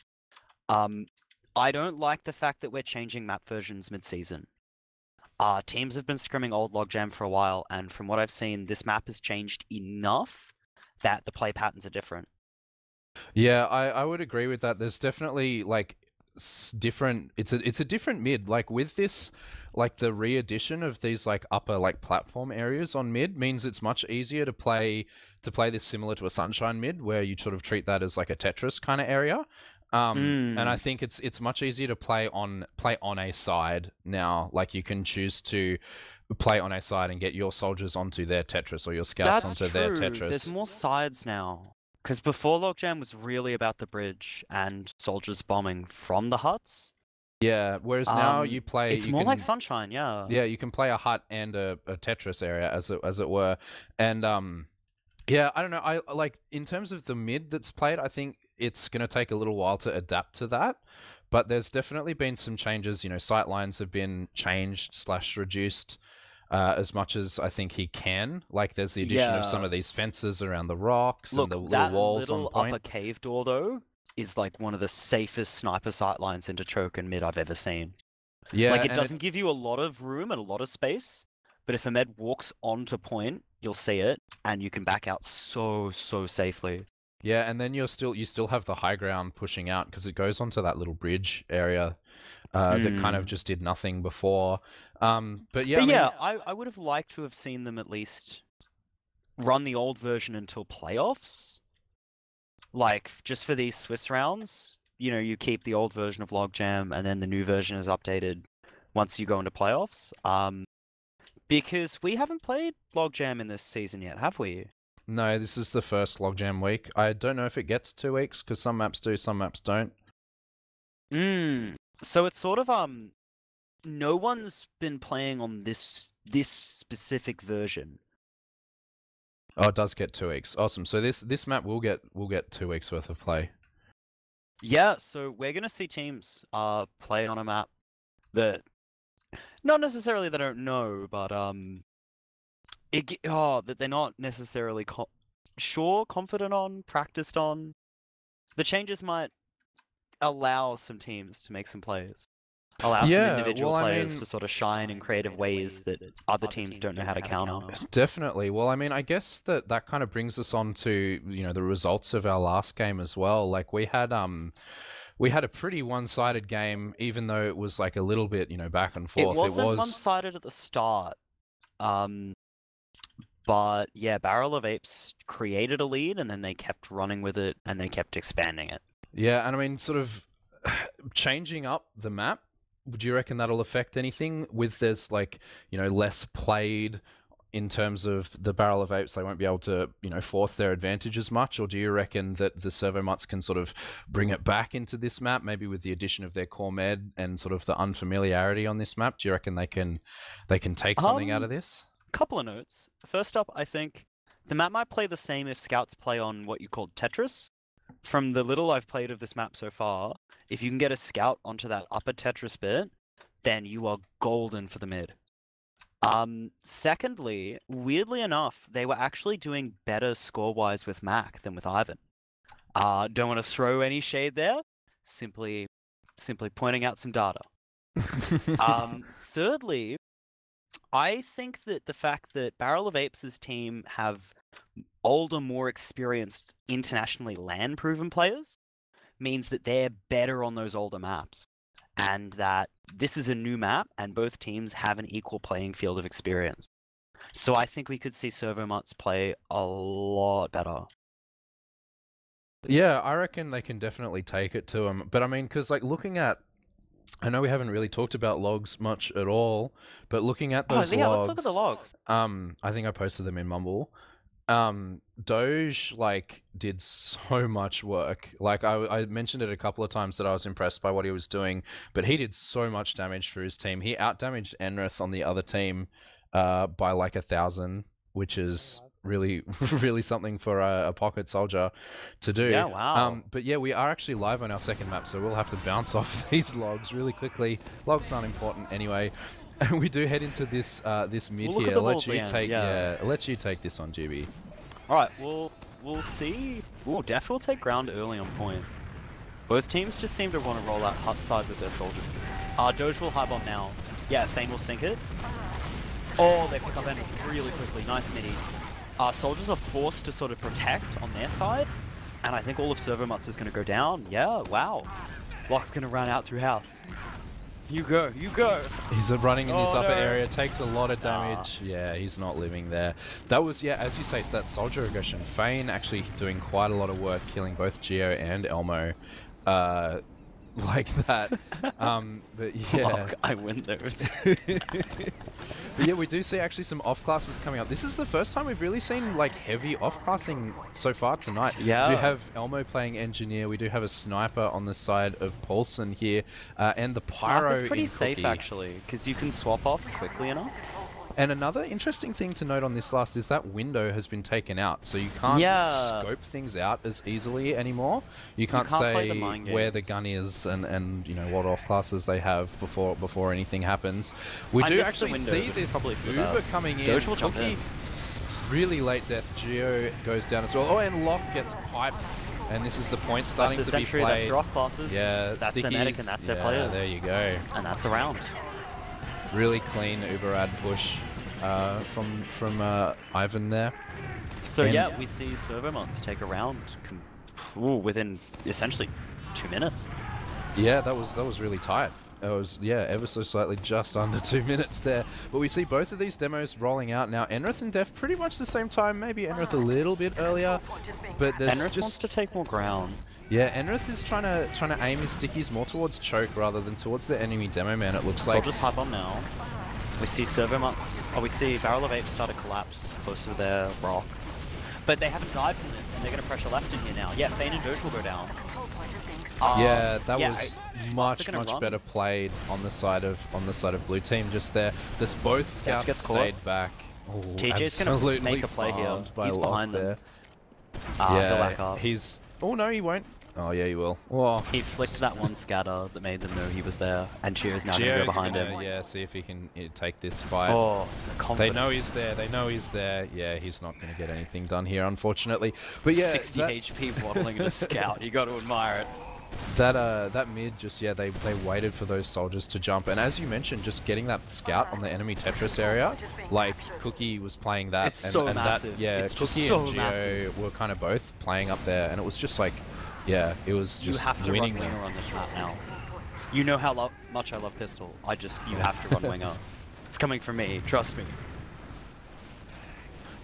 I don't like the fact that we're changing map versions mid-season. Teams have been scrimming old Logjam for a while, and from what I've seen, this map has changed enough that the play patterns are different. yeah, I would agree with that. There's definitely like different. It's a different mid. Like with this, like the re-addition of these like upper like platform areas on mid means it's much easier to play this similar to a Sunshine mid, where you sort of treat that as like a Tetris kind of area. And I think it's much easier to play on a side now. Like you can choose to play on a side and get your soldiers onto their Tetris or your scouts That's onto their true. Tetris. There's more sides now. Because before Logjam was really about the bridge and soldiers bombing from the huts. Yeah, whereas now it's more like Sunshine, yeah. Yeah, you can play a hut and a Tetris area as it were. And yeah, I don't know. I like in terms of the mid that's played, I think it's going to take a little while to adapt to that. But there's definitely been some changes. Sight lines have been changed / reduced as much as I think he can. Like there's the addition of some of these fences around the rocks Look, and the that little walls little on point. upper cave door though is like one of the safest sniper sight lines into choke and mid I've ever seen. Yeah, like it doesn't give you a lot of room and a lot of space, but if a med walks onto point, you'll see it, and you can back out so safely. Yeah, and then you still have the high ground pushing out because it goes onto that little bridge area that kind of just did nothing before. But yeah, I would have liked to have seen them at least run the old version until playoffs. Like just for these Swiss rounds, you keep the old version of Logjam, and then the new version is updated once you go into playoffs. Because we haven't played Logjam in this season yet, have we? No, this is the first Logjam week. I don't know if it gets 2 weeks because some maps do, some maps don't. So it's sort of no one's been playing on this specific version. Oh, it does get 2 weeks. Awesome. So this map will get 2 weeks worth of play. Yeah, so we're gonna see teams play on a map that not necessarily they don't know, but that they're not necessarily confident on, practiced on. The changes might allow some teams to make some plays. Allow some individual players to sort of shine in creative ways that other teams don't know how to counter. Definitely. Well, I mean, I guess that kind of brings us on to, the results of our last game as well. Like we had a pretty one-sided game, even though it was like a little bit, back and forth. It wasn't one-sided at the start. But yeah, Barrel of Apes created a lead, and then they kept running with it, and they kept expanding it. Yeah, and I mean, sort of changing up the map. Would you reckon that'll affect anything? With there's like, less played in terms of the Barrel of Apes, they won't be able to, force their advantage as much? Or do you reckon that the servo mutts can sort of bring it back into this map, maybe with the addition of their core med and sort of the unfamiliarity on this map? Do you reckon they can take something out of this? Couple of notes. First up, I think the map might play the same if scouts play on what you call Tetris. From the little I've played of this map so far, if you can get a scout onto that upper Tetris bit, then you are golden for the mid. Secondly, weirdly enough, they were actually doing better score-wise with Mac than with Ivan. Don't want to throw any shade there. Simply pointing out some data. Thirdly, I think that the fact that Barrel of Apes' team have older, more experienced, internationally LAN-proven players means that they're better on those older maps. And that this is a new map, and both teams have an equal playing field of experience. So I think we could see servo mutts play a lot better. Yeah, I reckon they can definitely take it to them. But I mean, because like looking at, I know we haven't really talked about logs much at all, but looking at those yeah, logs, let's look at the logs. I think I posted them in Mumble. Doge did so much work. Like I mentioned it a couple of times that I was impressed by what he was doing, but he did so much damage for his team. He outdamaged Enrith on the other team by like 1,000, which is really really something for a pocket soldier to do. Yeah, wow. But yeah, we are actually live on our second map, so we'll have to bounce off these logs really quickly. Logs aren't important anyway. And we do head into this this mid here. I'll let you take I'll let you take this on, GB. All right, we'll see. We'll definitely take ground early on point. Both teams just seem to want to roll out hut side with their soldiers. Doge will high bomb now. Yeah, Thane will sink it. Oh, they pick up enemies really quickly. Nice midi. Soldiers are forced to sort of protect on their side, and I think all of servo mutts is going to go down. Yeah, wow. Lock's going to run out through house. You go, you go. He's running in this upper area, takes a lot of damage. Yeah, he's not living there. That was, yeah, as you say, it's that soldier aggression. Fane actually doing quite a lot of work, killing both Geo and Elmo. Like that. But yeah. Lock, I win those. But yeah, we do see actually some off classes coming up. This is the first time we've really seen like heavy off classing so far tonight. Yeah. We do have Elmo playing engineer. We do have a sniper on the side of Paulson here, and the pyro. Sniper's pretty in safe Cookie. Actually, because you can swap off quickly enough. And another interesting thing to note on this last is that window has been taken out, so you can't scope things out as easily anymore. You can't say where the gun is and what off classes they have before anything happens. We do actually see this Uber coming in. Cookie, really late death. Geo goes down as well. Oh, and Lock gets piped. And this is the point starting to be played. That's their off classes. Yeah, that's their medic and that's their players. There you go. And that's a round. Really clean Uberad push from Ivan there. So yeah, we see servo mutts take a round within essentially 2 minutes. Yeah, that was really tight. It was, ever so slightly just under 2 minutes there. But we see both of these demos rolling out now. Enrith and Def pretty much the same time, maybe Enrith a little bit earlier. But there's Enrith wants to take more ground. Yeah, Enrith is trying to aim his stickies more towards choke rather than towards the enemy demo man, it looks like. Soldiers high bomb now. We see servo mutts. Oh, we see Barrel of Apes start to collapse close to their rock. But they haven't died from this, and they're going to pressure left in here now. Yeah, Fane and Doge will go down. Yeah, that was much better played on the side of blue team just there. This both scouts stayed back. Oh, TJ's going to make a play here. He's behind there. Yeah, he's... Oh no, he won't. Oh yeah, he will. Oh. He flicked that one scatter that made them know he was there, and Gio's now going to go behind him. Yeah, see if he can take this fight. Oh, the confidence. They know he's there. They know he's there. Yeah, he's not going to get anything done here, unfortunately. But yeah, 60 HP waddling at a scout. You got to admire it. That mid just they waited for those soldiers to jump, and as you mentioned, just getting that scout on the enemy Tetris area, like Cookie was playing that, it's so massive. Cookie and Geo were kind of both playing up there, and it was just like, yeah, it was just you have to winning run winger on this map now. You know how much I love pistol. You have to run winger. It's coming from me. Trust me.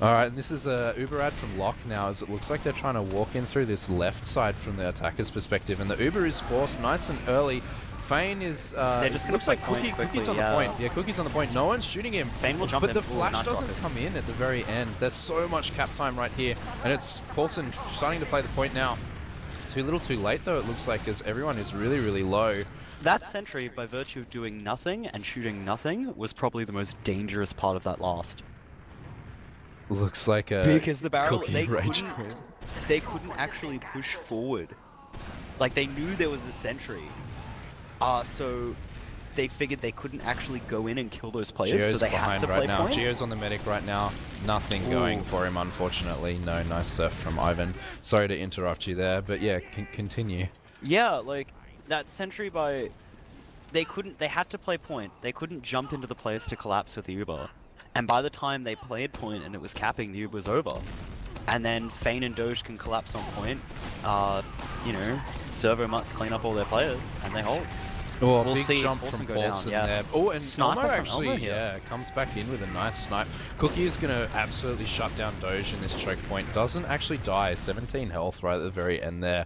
Alright, and this is a Uber ad from Locke now, as it looks like they're trying to walk in through this left side from the attacker's perspective, and the Uber is forced nice and early. Fane is, They're just gonna looks like point quickly, Cookie's on the point. Yeah, Cookie's on the point. No one's shooting him. Fane will jump but in. the flash nice doesn't rockets. come in at the very end. There's so much cap time right here, and it's Paulson starting to play the point now. Too little too late though, it looks like, as everyone is really, really low. That sentry, by virtue of doing nothing and shooting nothing, was probably the most dangerous part of that last. Looks like a Because the barrel, Cookie they rage couldn't, quit. they couldn't actually push forward. Like, they knew there was a sentry. So they figured they couldn't actually go in and kill those players, Geo's so they had behind to right play now. point. Geo's on the medic right now. Nothing going for him, unfortunately. No, nice surf from Ivan. Sorry to interrupt you there, but yeah, continue. Yeah, like, that sentry by... They had to play point. They couldn't jump into the place to collapse with the Uber. And by the time they played point and it was capping, the Uber was over. And then Fane and Doge can collapse on point. You know, servo mutts clean up all their players, and they hold. Oh, We'll big see jump Paulson from go down, Paulson yeah. there. Oh, and Sniper Elmo from actually, Elmo here. yeah, comes back in with a nice snipe. Cookie is going to absolutely shut down Doge in this choke point. Doesn't actually die. 17 health right at the very end there.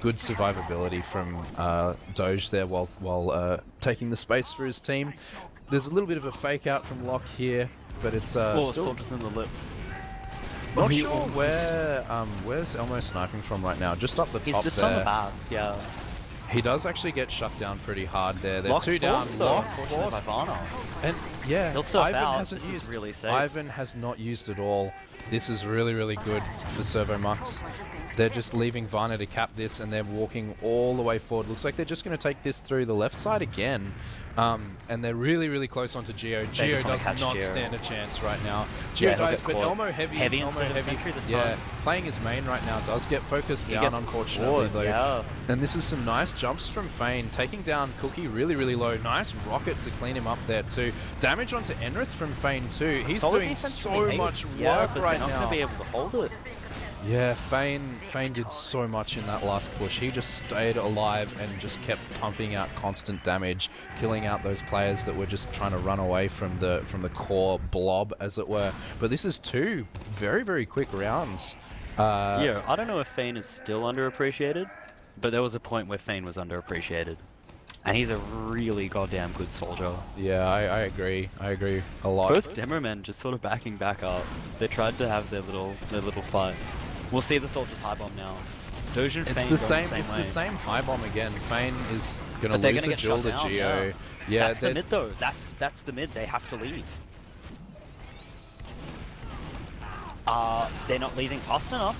Good survivability from Doge there while taking the space for his team. There's a little bit of a fake out from Locke here, but it's still... Soldiers in the lip. Not sure where's Elmo sniping from right now. Just up the top there. He's just on the bats, yeah. He does actually get shut down pretty hard there. They're Locke's two down. forced, though, Lock unfortunately, forced. by Varna. And yeah, He'll surf Ivan out. hasn't This is used. really safe. Ivan has not used at all. This is really, really good for Servo Mutts. They're just leaving Varna to cap this, and they're walking all the way forward. Looks like they're just going to take this through the left side again. And they're really, really close onto Geo. Geo does not stand a chance right now. Geo dies, but Elmo heavy. Elmo instead of sentry this yeah, time. playing his main right now does get focused down, gets unfortunately, caught, though. yeah. And this is some nice jumps from Fane, taking down Cookie really, really low. Nice rocket to clean him up there too. Damage onto Enrith from Fane too. He's doing so much work right not now. going to be able to hold it. Yeah, Fane did so much in that last push. He just stayed alive and just kept pumping out constant damage, killing out those players that were just trying to run away from the core blob, as it were. But this is two very, very quick rounds. Yeah, I don't know if Fane is still underappreciated, but there was a point where Fane was underappreciated. And he's a really goddamn good soldier. Yeah, I agree. I agree a lot. Both demo men just sort of backing back up. They tried to have their little fight. We'll see the soldiers high bomb now. Doge and It's Fane the going same. It's way. the same high bomb again. Fane is gonna But lose a duel to Geo. Yeah, that's the mid though. That's the mid. They have to leave. They're not leaving fast enough.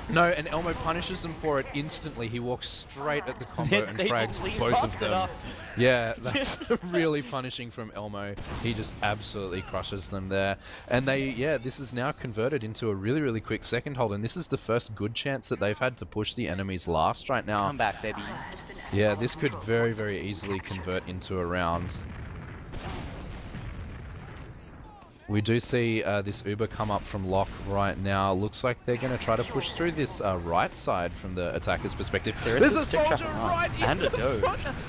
No, and Elmo punishes them for it instantly. He walks straight at the combo and They frags didn't leave both of fast them. enough. Yeah, that's really punishing from Elmo. He just absolutely crushes them there. And this is now converted into a really, really quick second hold, and this is the first good chance that they've had to push the enemies last right now. Come back, baby. Yeah, this could very, very easily convert into a round. We do see this Uber come up from Locke right now. Looks like they're going to try to push through this right side from the attacker's perspective. There's a soldier right in and a Doge.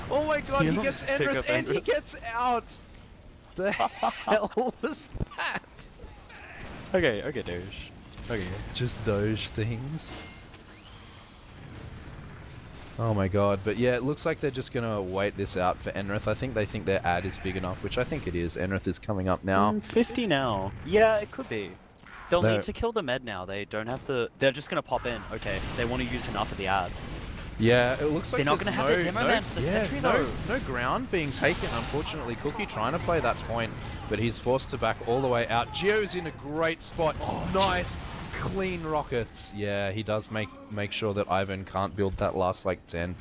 Oh my god, he He gets almost picked Enrith up and he Enrith. gets out! The hell was that? Okay, Doge. Okay. Just Doge things. Oh my god, but yeah, it looks like they're just gonna wait this out for Enrith. I think they think their ad is big enough, which I think it is. Enrith is coming up now. 50 now. Yeah, it could be. They'll No. need to kill the med now. They don't have the... They're just gonna pop in. Okay, they want to use enough of the ad. Yeah, it looks like They're not there's gonna have their demo man for the sentry, though. No ground being taken, unfortunately. Cookie trying to play that point, but he's forced to back all the way out. Geo's in a great spot. Nice, clean rockets. Yeah, he does make sure that Ivan can't build that last like 10%.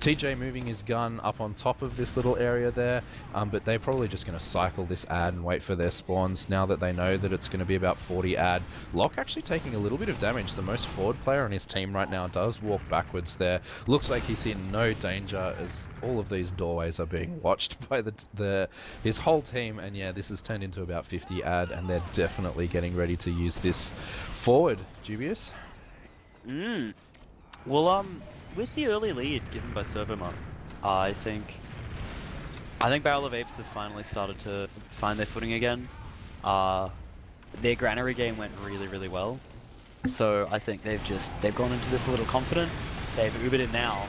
TJ moving his gun up on top of this little area there, but they're probably just going to cycle this ad and wait for their spawns now that they know that it's going to be about 40 ad. Locke actually taking a little bit of damage. The most forward player on his team right now does walk backwards there. Looks like he's in no danger as all of these doorways are being watched by his whole team, and yeah, this has turned into about 50 ad, and they're definitely getting ready to use this forward. Dubious? Well, with the early lead given by Servomon, I think Barrel of Apes have finally started to find their footing again. their granary game went really well. So I think they've gone into this a little confident. They've Ubered in now.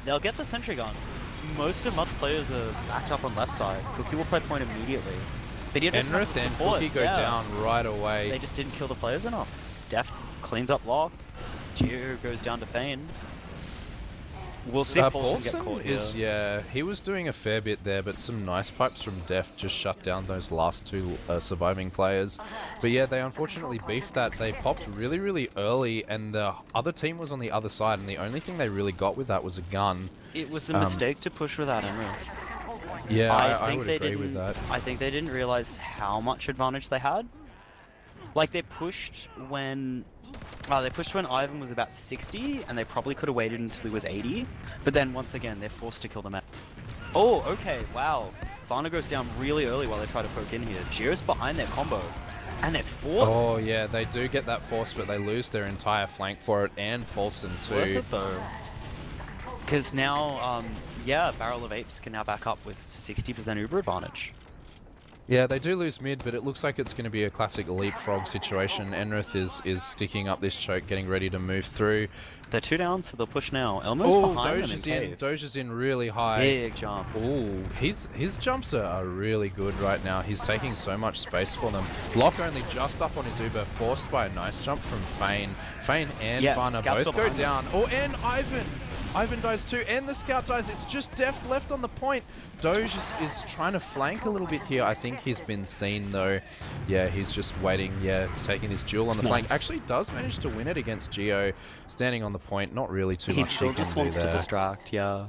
They'll get the sentry gun. Most of Mutts players are backed up on left side. Cookie will play point immediately. But Enrith and Cookie go down right away. They just didn't kill the players enough. Deft cleans up Lock. Geo goes down to Feign. We'll see if Paulson get caught here. Yeah, he was doing a fair bit there, but some nice pipes from Deft just shut down those last two surviving players. But yeah, they unfortunately beefed that. They popped really early, and the other team was on the other side, and the only thing they really got with that was a gun. It was a mistake to push without Enrith. Yeah, I would agree with that. I think they didn't realize how much advantage they had. Like, they pushed when Ivan was about 60, and they probably could have waited until he was 80. But then, once again, they're forced to kill them at... Oh, okay, wow. Varna goes down really early while they try to poke in here. Geo's behind their combo, and they're forced. Oh, yeah, they do get that force, but they lose their entire flank for it, and Paulson too. Worth it, though. Because now, yeah, Barrel of Apes can now back up with 60% Uber advantage. Yeah, they do lose mid, but it looks like it's going to be a classic leapfrog situation. Enrith is sticking up this choke, getting ready to move through. They're 2 down, so they'll push now. Elmo's behind them in cave. Doge is in really high. Big jump. Ooh, his jumps are really good right now. He's taking so much space for them. Lock only just up on his Uber, forced by a nice jump from Feign. Feign and Varna both go down. Oh, and Ivan! Ivan dies too, and the scout dies. It's just Deft left on the point. Doge is trying to flank a little bit here. I think he's been seen though. Yeah, he's just waiting, taking this duel on the flank. Actually does manage to win it against Geo, standing on the point. Not really too much he can do there. He still just wants to distract, yeah.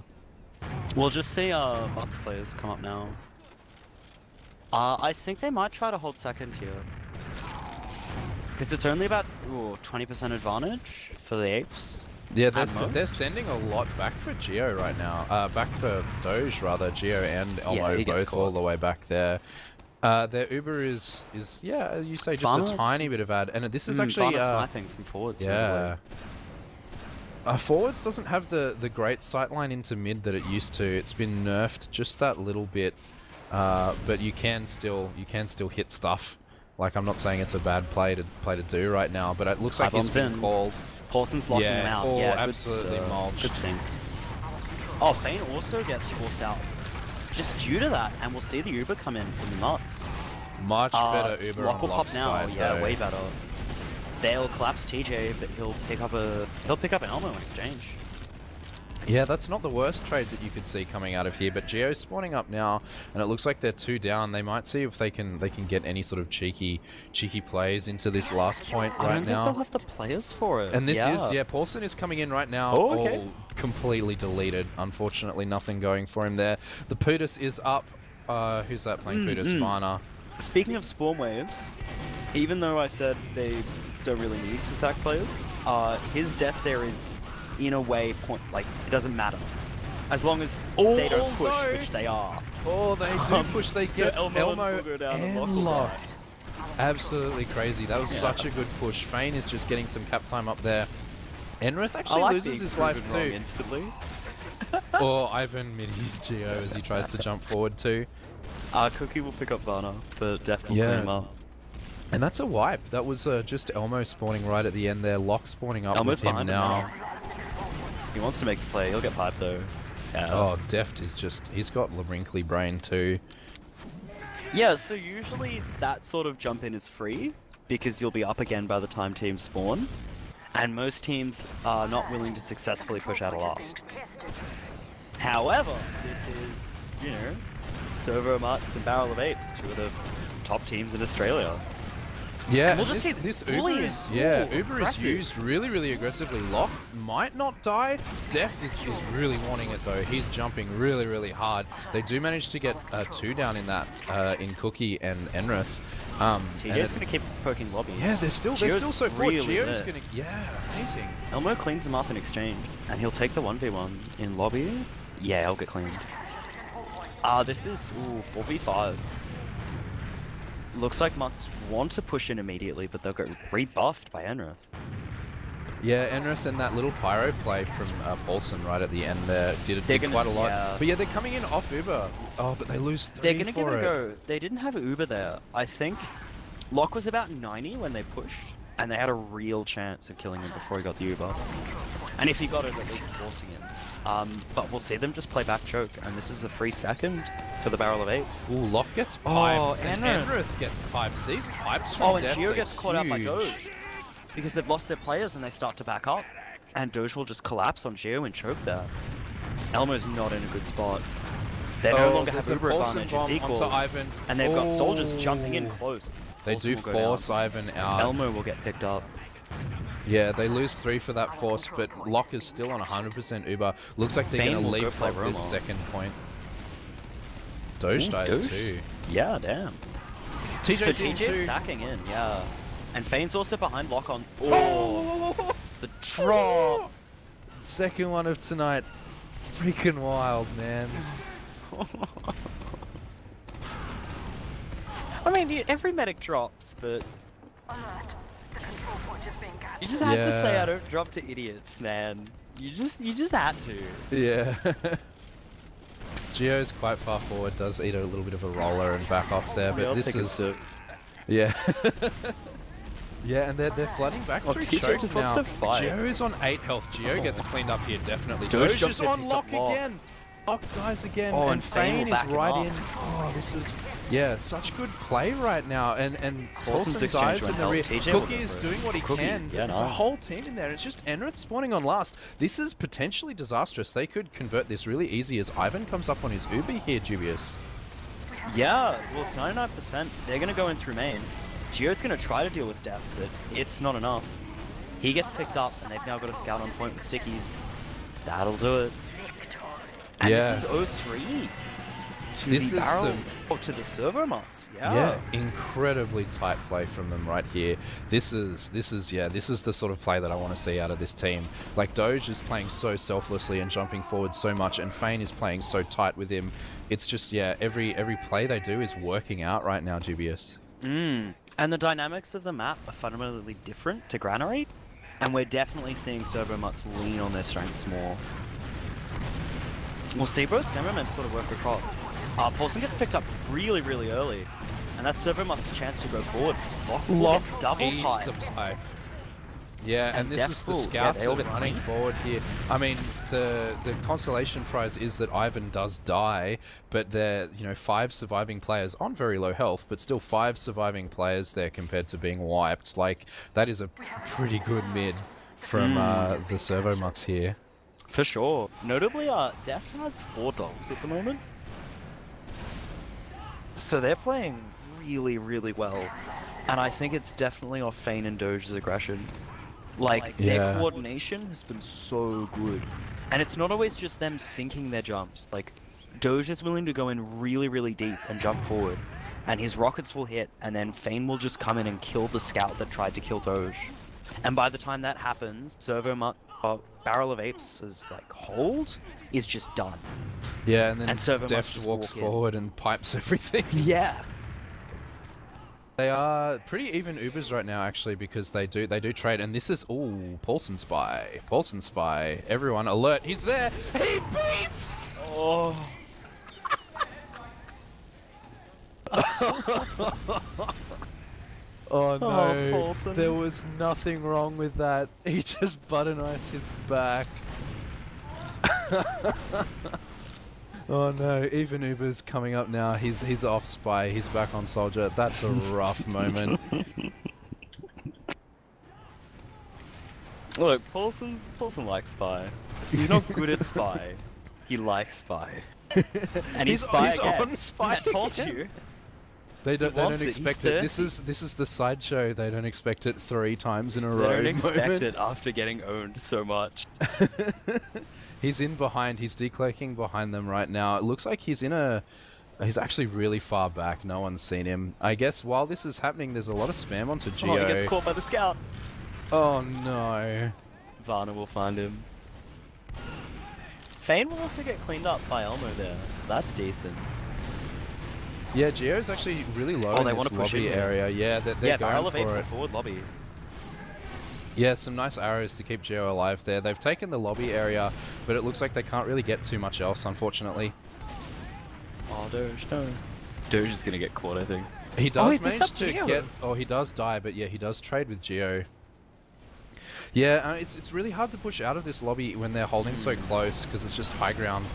We'll just see Mutts players come up now. I think they might try to hold second here. Because it's only about 20% advantage for the Apes. Yeah, they're sending a lot back for Geo right now. Back for Doge, rather. Geo and Elmo both all the way back there. Their Uber is you say just a tiny bit of ad. And this is actually... sniping from forwards. Yeah. Forwards doesn't have the great sightline into mid that it used to. It's been nerfed just that little bit. But you can still hit stuff. Like, I'm not saying it's a bad play to do right now, but it looks like it's been called... Paulson's locking him out. Oh, yeah, absolutely mulched. Good sync. Oh, Feign also gets forced out just due to that, and we'll see the Uber come in from the Mutts. Much better Uber Lock on will pop now. Side, yeah, though. way better. They'll collapse TJ, but he'll pick up an Elmo in exchange. Yeah, that's not the worst trade that you could see coming out of here, but Geo's spawning up now, and it looks like they're 2 down. They might see if they can get any sort of cheeky plays into this last point right now. I don't think they'll have the players for it. And this is, Paulson is coming in right now. Oh, okay. All completely deleted. Unfortunately, nothing going for him there. The Pootus is up. Who's that playing Pootus? Varna. Speaking of spawn waves, even though I said they don't really need to sack players, his death there is... in a way, it doesn't matter. As long as they don't push, which they are. Oh, they do push. They get Elmo and Lock. Absolutely crazy. That was such a good push. Feign is just getting some cap time up there. Enrith actually loses his life too. Instantly. Or Ivan mid-his Geo as he tries to jump forward too. Cookie will pick up Varna, but definitely clean him up. And that's a wipe. That was just Elmo spawning right at the end there. Lock spawning up Elmo's with him now. He wants to make the play. He'll get piped though. Yeah. Oh, Deft is he's got the wrinkly brain too. Yeah, so usually that sort of jump in is free because you'll be up again by the time teams spawn. And most teams are not willing to successfully push out a last. However, this is, Servo, Mutts, and Barrel of Apes, 2 of the top teams in Australia. Yeah, we'll just see this Uber is used really aggressively. Lock might not die. Deft is really wanting it though. He's jumping really hard. They do manage to get 2 down in that in Cookie and Enrith. TJ's going to keep poking lobby. Yeah, they're still so forward. Geo's going to amazing. Elmo cleans him up in exchange, and he'll take the 1v1 in lobby. Yeah, he'll get cleaned. This is 4v5. Looks like Mutts want to push in immediately, but they'll get rebuffed by Enrith. Yeah, Enrith and that little pyro play from Paulson right at the end there did quite a lot. Yeah. But yeah, they're coming in off Uber. Oh, but they lose 3 They're going to give it a go. They didn't have Uber there. I think Locke was about 90 when they pushed, and they had a real chance of killing him before he got the Uber. And if he got it, at least forcing him. But we'll see them just play back choke, and this is a free second for the Barrel of Apes. Ooh, Locke gets piped, and Enrith. Enrith gets piped. These pipes from and Deft Geo are gets caught out by huge. Doge. Because they've lost their players and they start to back up. And Doge will just collapse on Geo and choke there. Elmo's not in a good spot. They no longer have there's a Uber Paulson advantage, bomb it's equal. onto Ivan. And they've got soldiers Ooh. jumping in close. They Paulson do will go down. force Ivan out. Elmo will get picked up. Yeah, they lose 3 for that force, but Locke is still on 100% Uber. Looks like they're Fane going to will go leave play from this Roma. second point. Doge dies Doge? too. Yeah, damn. TJ's So in TJ's too. sacking in, yeah. And Fane's also behind Locke on... Oh, the drop! Second one of tonight. Freaking wild, man. I mean, every medic drops, but... You just had to say I don't drop to idiots, man. You just had to. Yeah. Geo's quite far forward, does eat a little bit of a roller and back off there, but I'll this take a is... sip. Yeah. Yeah, and they're flooding back through TJ choke just now. wants to fight. Gio's on 8 health. Gio gets cleaned up here, definitely. Doge Doge jumps is in, on picks up Locke Locke. again. Locke dies again, Oh, and and Fane Fane will is back him right up. in. Oh, this is... Yeah, such good play right now, and Paulson's Paulson exchange dies went in the hell. rear. TJ will Cookie go is for it. doing what he Cookie, can. yeah, There's a no. whole team in there. It's just Enrith spawning on last. This is potentially disastrous. They could convert this really easy as Ivan comes up on his Uber here, Dubious. Yeah, well, it's 99%. They're going to go in through main. Geo's going to try to deal with death, but it's not enough. He gets picked up, and they've now got a scout on point with stickies. That'll do it. And Yeah. this is 0-3 to This the is barrel, some- or to the servo mutts. Yeah, incredibly tight play from them right here. This is the sort of play that I want to see out of this team. Like Doge is playing so selflessly and jumping forward so much, and Fane is playing so tight with him. It's just every play they do is working out right now, Dubious. And the dynamics of the map are fundamentally different to Granary, and we're definitely seeing servo mutts lean on their strengths more. We'll see both Demermen sort of work the crop. Paulson gets picked up really, really early, and that's servo mutts' chance to go forward. Locke double eats pipe. a pipe. Yeah, and this Death is the Pool. scouts they all are get running clean. forward here. I mean, the consolation prize is that Ivan does die, but they're 5 surviving players on very low health, but still 5 surviving players there compared to being wiped. Like, that is a pretty good mid from the servo mutts here. For sure. Notably, Death has 4 dogs at the moment. So they're playing really, really well. And I think it's definitely off Fane and Doge's aggression. Like, their coordination has been so good. And it's not always just them sinking their jumps. Like, Doge is willing to go in really, really deep and jump forward. And his rockets will hit, and then Fane will just come in and kill the scout that tried to kill Doge. And by the time that happens, Barrel of Apes' like hold is just done. Yeah, and then And servo mutts Deft just walks walk in. forward and pipes everything. Yeah. They are pretty even Ubers right now, actually, because they do trade. And this is Paulson spy. Everyone alert! He's there. He beeps. Oh. Oh no! Paulson. There was nothing wrong with that. He just butter knifed his back. Oh no! Even Uber's coming up now. He's off spy. He's back on soldier. That's a rough moment. Look, Paulson likes spy. He's not good at spy. He likes spy. And he's spy he's again. on spy I told again. you. They don't wants it, expect he's it. thirsty. This is the sideshow. They don't expect it 3 times in a They row. don't expect moment. it after getting owned so much. He's in behind. He's decloaking behind them right now. It looks like he's in a... He's actually really far back. No one's seen him. I guess while this is happening, there's a lot of spam onto Geo. Oh, he gets caught by the scout. Oh no. Varna will find him. Fane will also get cleaned up by Elmo there, so that's decent. Yeah, Geo's actually really low Oh, in they this wanna push lobby in here. area. Yeah, they're Yeah, going Barrel of for Apes it. are forward lobby. Yeah, some nice arrows to keep Geo alive there. They've taken the lobby area, but it looks like they can't really get too much else, unfortunately. Oh, Doge, no. Doge is gonna get caught, I think. He does he picks manage up to Geo. get... Oh, he does die, but yeah, he does trade with Geo. Yeah, it's really hard to push out of this lobby when they're holding so close, because it's just high ground.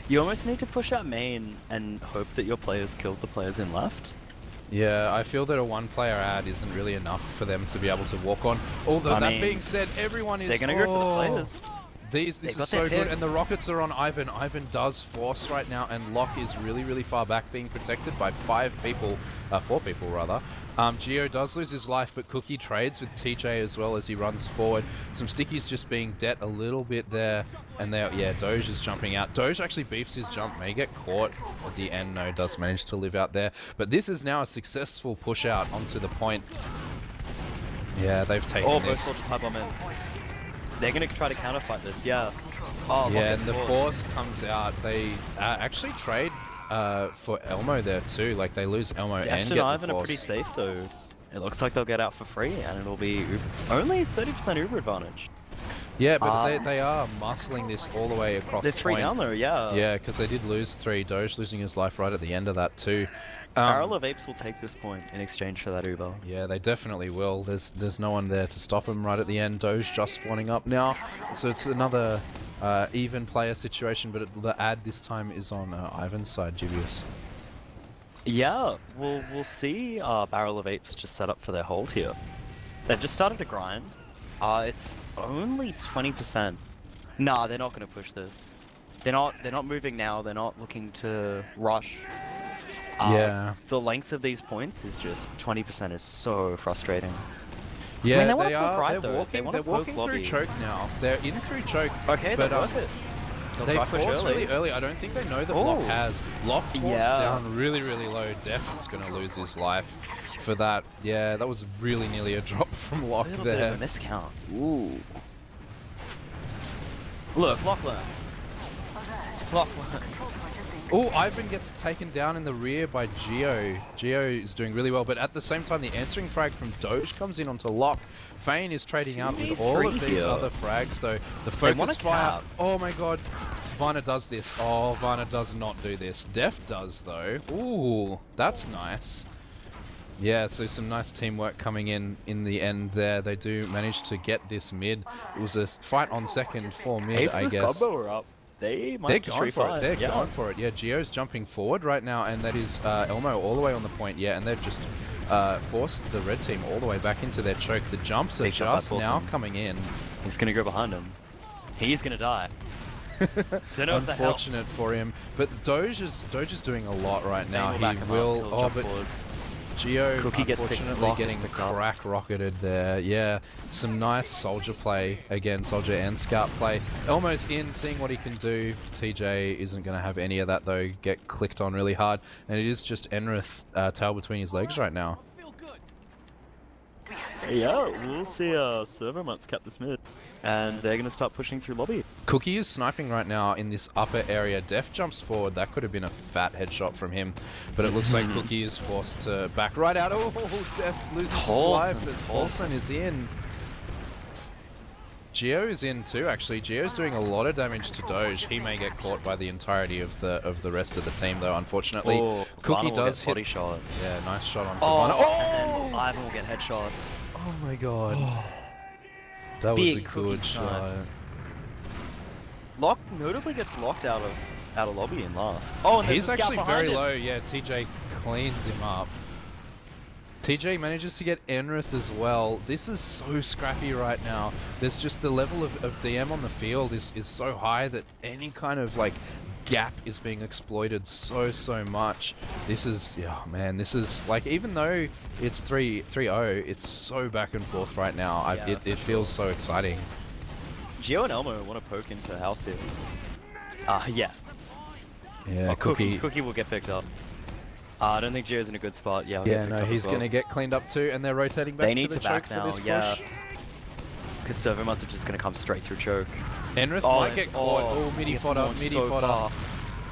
You almost need to push out main and hope that your players killed the players in left. Yeah, I feel that a one-player ad isn't really enough for them to be able to walk on. Although, that being said, everyone is... They're going to go for the players. This is so good, and the rockets are on Ivan. Ivan does force right now, and Locke is really, really far back, being protected by 4 people rather. Geo does lose his life, but Cookie trades with TJ as well as he runs forward. Some stickies just being dead a little bit there, and there, yeah, Doge is jumping out. Doge actually beefs his jump, may get caught at the end. No, does manage to live out there, but this is now a successful push out onto the point. Yeah, they've taken this. Both soldiers high bomb in. They're going to try to counterfight this, yeah. Oh, yeah, and the force comes out. They actually trade for Elmo there too. Like, they lose Elmo and get the Ivan force. are pretty safe though. It looks like they'll get out for free, and it'll be only 30% Uber advantage. Yeah, but they are muscling this all the way across. They're 3 down though, yeah. Yeah, because they did lose 3. Doge losing his life right at the end of that too. Barrel of Apes will take this point in exchange for that Uber. Yeah, they definitely will. There's no one there to stop him right at the end. Doge just spawning up now, so it's another even player situation, but the ad this time is on Ivan's side, dubious. Yeah, we'll see Barrel of Apes just set up for their hold here. They've just started to grind. It's only 20%. Nah, they're not going to push this. They're not moving now. They're not looking to rush. Yeah. The length of these points is just 20% is so frustrating. Yeah, I mean, they are. They're walking through choke now. They're in through choke. Okay, but worth it. They force really early. I don't think they know that Locke has. Locke forced down really, really low. Def is going to lose his life for that. Yeah, that was really nearly a drop from Locke there. Bit of a miscount. Ooh. Look, Locke learns. Locke learns. Oh, Ivan gets taken down in the rear by Geo. Geo is doing really well, but at the same time, the answering frag from Doge comes in onto Locke. Fane is trading out with all of these other frags, though. The focus fire. Oh my god. Vana does this. Oh, Vana does not do this. Def does, though. Ooh, that's nice. Yeah, so some nice teamwork coming in the end there. They do manage to get this mid. It was a fight on second for mid, I guess. Combo are up. They're going for it. They're going for it. Yeah, Geo's jumping forward right now, and that is Elmo all the way on the point. Yeah, and they've just forced the red team all the way back into their choke. The jumps are just now coming in. He's going to go behind him. He's going to die. Don't know Unfortunate for him. But Doge is doing a lot right now. He will... Oh, but... Geo, Cookie unfortunately, getting crack rocketed there. Yeah, some nice soldier play. Again, soldier and scout play. Elmo's in, seeing what he can do. TJ isn't going to have any of that, though. Get clicked on really hard. And it is just Enrith tail between his legs right now. Yeah, we'll see servo mutts cap this mid. And they're going to start pushing through lobby. Cookie is sniping right now in this upper area. Def jumps forward. That could have been a fat headshot from him. But it looks like Cookie is forced to back right out. Oh, Def loses his life as Paulson is in. Geo is in too, actually. Geo's doing a lot of damage to Doge. He may get caught by the entirety of the rest of the team, though, unfortunately. Cookie does hit... body shot. Yeah, nice shot on Vana. Oh! And Ivan will get headshot. Oh my god. That was a good shot. Locke notably gets locked out of lobby in last. Oh, and he's actually very low. Yeah, TJ cleans him up. TJ manages to get Enrith as well. This is so scrappy right now. There's just the level of DM on the field is so high that any kind of like gap is being exploited so much. This is, yeah, man, this is like, even though it's 3-0, it's so back and forth right now. It feels so exciting. Geo and Elmo want to poke into house here. Yeah. Yeah, Cookie will get picked up. I don't think Geo's in a good spot. Yeah, no, he's going to get cleaned up too, and they're rotating back to the choke for this push. Because servo mutts are just going to come straight through choke. Enrith might get caught. Oh, midi fodder.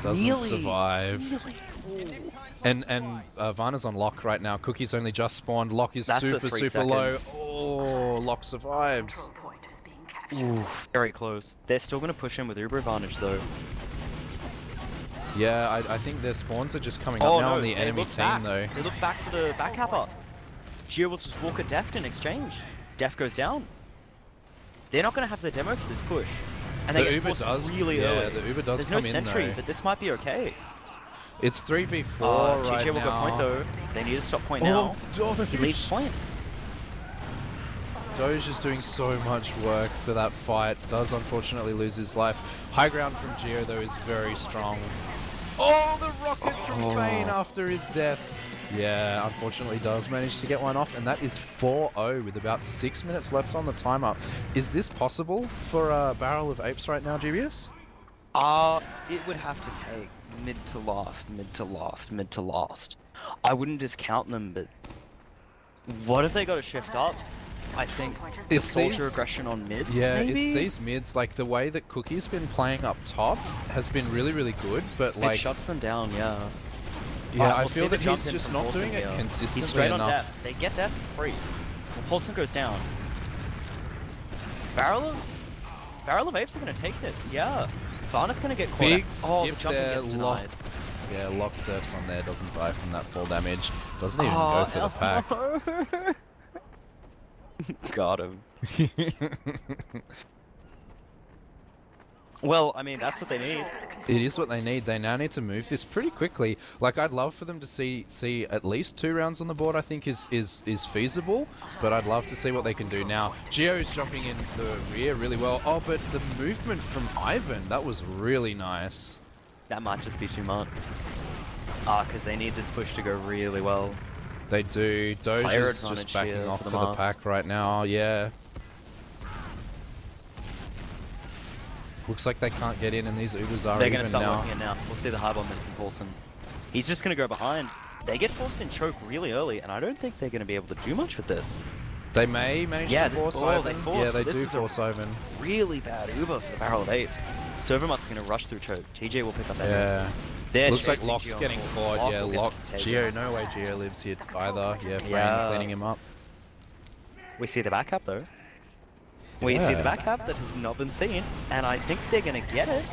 Doesn't survive. And Vana's on Locke right now. Cookie's only just spawned. Locke is super low. Oh, Locke survives. Ooh, very close. They're still going to push him with Uber advantage though. Yeah, I think their spawns are just coming up Oh now no, on the they enemy look team back. though. They look back for the back capper. Geo will just walk a Deft in exchange. Deft goes down. They're not going to have the demo for this push. And they The get Uber forced does, really yeah, early. the Uber does There's come no in sentry, though. but this might be okay. It's 3v4 right TJ will now. go point though. They need to stop point now. Doge. He leaves point. Doge is doing so much work for that fight. Does unfortunately lose his life. High ground from Geo though is very strong. Oh, the rocket from Fane after his death. Yeah, unfortunately does manage to get one off, and that is 4-0 with about 6 minutes left on the timer. Is this possible for a Barrel of Apes right now, Dubious? It would have to take mid to last, mid to last, mid to last. I wouldn't discount them, but what if they got to shift up? I think it's soldier aggression on mids. Yeah, maybe? it's these mids. Like the way that Cookie's been playing up top has been really, really good. But like, it shuts them down. Yeah. Yeah, I we'll feel see the that jump he's in just from not Paulson doing it here. consistently He's straight enough. on Def. They get Def for free. Well, Paulson goes down. Barrel of Apes are going to take this. Yeah. Varna's going to get caught. Big Oh, the skip jumping there, gets denied. Yeah, lock surfs on there, doesn't die from that fall damage. Doesn't even go for the pack. Got him. Well, I mean, that's what they need. It is what they need. They now need to move this pretty quickly. Like, I'd love for them to see at least 2 rounds on the board, I think is feasible. But I'd love to see what they can do now. Geo's jumping in the rear really well. Oh, but the movement from Ivan, that was really nice. That might just be too much. Because they need this push to go really well. They do. Doge Player is just advantage backing here off for for the the pack mutts. right now. Yeah. Looks like they can't get in, and these Ubers are They're going even to start now. working it now. We'll see the high bomb in from Paulson. He's just going to go behind. They get forced in choke really early, and I don't think they're going to be able to do much with this. They may manage to force Ivan. Yeah, they do force Ivan. Really bad Uber for the Barrel of Apes. Servomutt's going to rush through choke. TJ will pick up that. Yeah. They're Looks like chasing Locke's Geo getting on caught. Locke Yeah, will get Locke. taken. Geo, no way Geo lives here either. Yeah, Fane Yeah. cleaning him up. We see the back up though. We see the back up that has not been seen, and I think they're going to get it.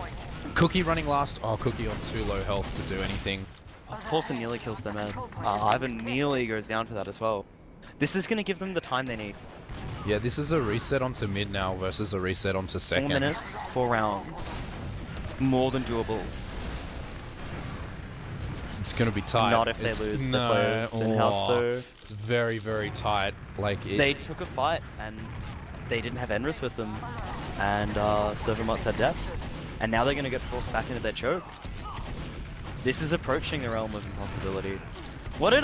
Cookie running last. Oh, Cookie on too low health to do anything. Oh, Paulson nearly kills them, man. Ivan nearly goes down for that as well. This is going to give them the time they need. Yeah, this is a reset onto mid now versus a reset onto 4 second. minutes, 4 rounds. More than doable. It's gonna be tight. Not if they lose the players in-house though. It's very, very tight. Like They took a fight and they didn't have Enrith with them, and Servomutts had Deft, and now they're going to get forced back into their choke. This is approaching the realm of impossibility. What did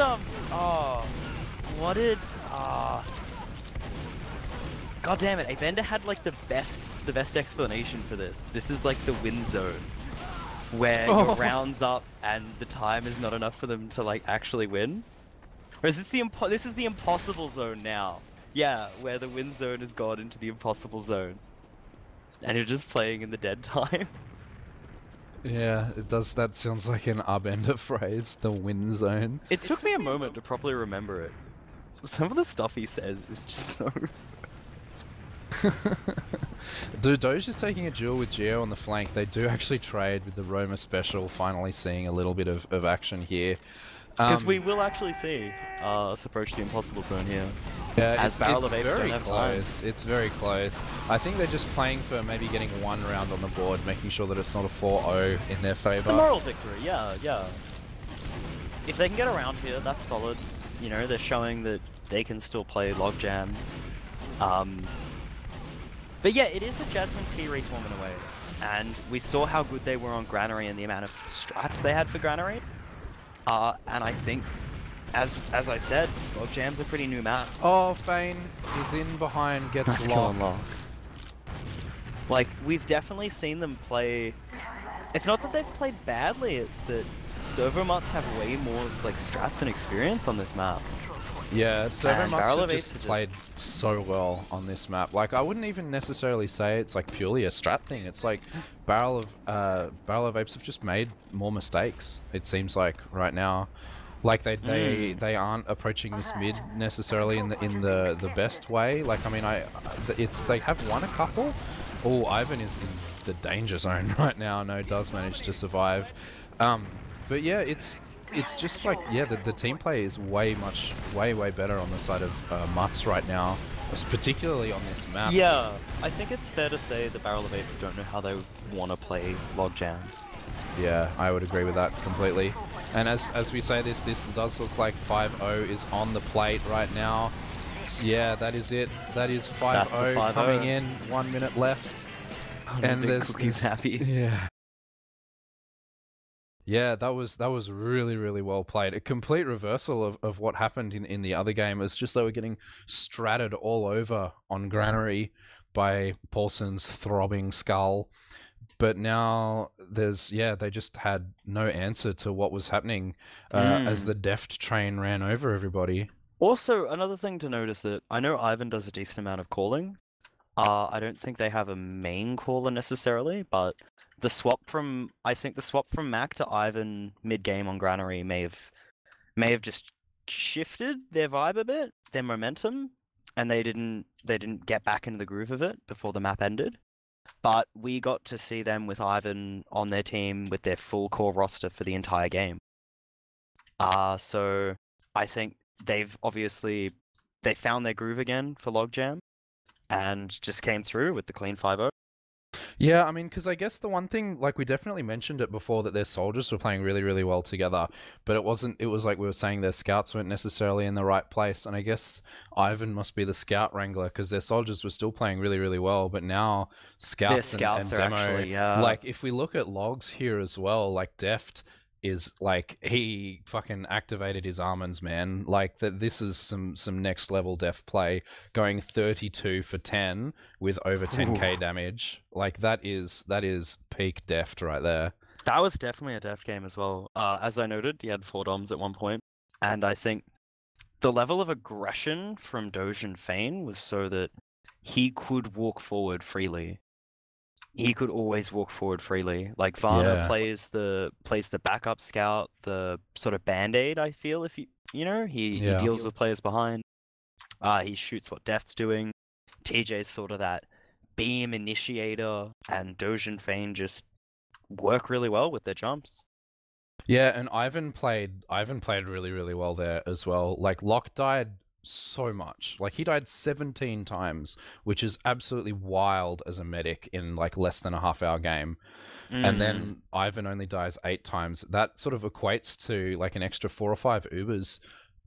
God damn it! Bender had like the best explanation for this. This is like the win zone, where your rounds up and the time is not enough for them to like actually win. Whereas it's this is the impossible zone now. Yeah, where the win zone has gone into the impossible zone, and you're just playing in the dead time. Yeah, it does. That sounds like an Arbender phrase. The win zone. It took me a moment to properly remember it. Some of the stuff he says is just so. Dude, Doge is taking a duel with Geo on the flank. They do actually trade with the Roma special, finally seeing a little bit of action here. Because we will actually see us approach the impossible zone here. Yeah, As Barrel of Apes don't very have time. close. It's very close. I think they're just playing for maybe getting 1 round on the board, making sure that it's not a 4-0 in their favour. The moral victory, yeah. If they can get around here, that's solid. You know, they're showing that they can still play Logjam. But yeah, it is a Jasmine T reform in a way. And we saw how good they were on Granary and the amount of strats they had for Granary. And I think, as I said, Logjam's a pretty new map. Oh, Fane is in behind, gets Nice kill on locked. Lock. Like, we've definitely seen them play... It's not that they've played badly, it's that Servomutts have way more like strats and experience on this map. Yeah, Servo Barrel have of Apes just are played so well on this map. Like, I wouldn't even necessarily say it's like purely a strat thing. It's like Barrel of Apes have just made more mistakes. It seems like right now, like they aren't approaching this mid necessarily in the best way. Like, I mean, they have won a couple. Oh, Ivan is in the danger zone right now. No, does manage to survive. But yeah, it's just like the team play is way better on the side of mutts right now, particularly on this map. Yeah, I think it's fair to say the Barrel of Apes don't know how they want to play Logjam. Yeah, I would agree with that completely. And as we say this does look like 5-0 is on the plate right now. Yeah, that is it. That is 5-0 coming in. 1 minute left. And Cookie's happy. Yeah. Yeah, that was really well played. A complete reversal of what happened in the other game. It's just they were getting stratted all over on Granary by Paulson's throbbing skull. But now they just had no answer to what was happening as the deft train ran over everybody. Also, another thing to notice that I know Ivan does a decent amount of calling. I don't think they have a main caller necessarily, but the swap from Mac to Ivan mid game on Granary may have just shifted their vibe a bit, their momentum, and they didn't get back into the groove of it before the map ended. But we got to see them with Ivan on their team with their full core roster for the entire game. So I think they found their groove again for Logjam and just came through with the clean 5-0. Yeah, I mean, because I guess the one thing, like, we definitely mentioned it before that their soldiers were playing really well together, but it was like we were saying their scouts weren't necessarily in the right place, and I guess Ivan must be the scout wrangler because their soldiers were still playing really well, but now scouts and are demo, actually, like, if we look at logs here as well, like, Deft is like he fucking activated his almonds, man. Like that, this is some next level def play, going 32 for 10 with over 10k damage. Like that is peak deft right there. That was definitely a deft game as well. As I noted, he had 4 doms at one point, and I think the level of aggression from Doge and Fane was so that he could walk forward freely. He could always walk forward freely. Like Varna plays the backup scout, the sort of band-aid, I feel, if he deals with players behind. He shoots what Deft's doing. TJ's sort of that beam initiator, and Doge and Fane just work really well with their jumps. Yeah, and Ivan played really well there as well. Like Locke died so much. Like he died 17 times, which is absolutely wild as a medic in like less than a half-hour game. And then Ivan only dies 8 times. That sort of equates to like an extra 4 or 5 Ubers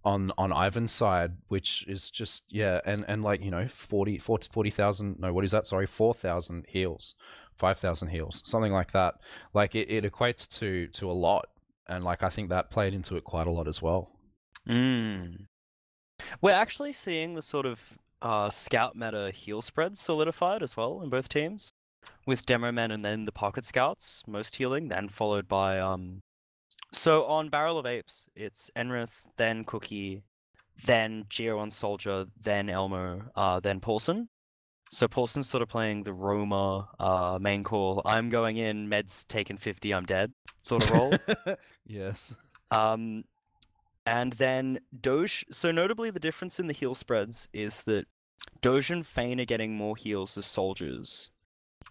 on Ivan's side, which is just and like 40,000 no, what is that, sorry, 4,000 heals, 5,000 heals, something like that. Like it equates to a lot, and like I think that played into it quite a lot as well. We're actually seeing the sort of scout meta heal spreads solidified as well in both teams, with demo men and then the pocket scouts most healing, then followed by so on Barrel of Apes it's Enrith, then Cookie, then Geo on Soldier, then Elmo, then Paulson. So Paulson's sort of playing the Roma main call, I'm going in, meds taken 50, I'm dead sort of role. Yes. And then Doge, so notably the difference in the heal spreads is that Doge and Fane are getting more heals as soldiers.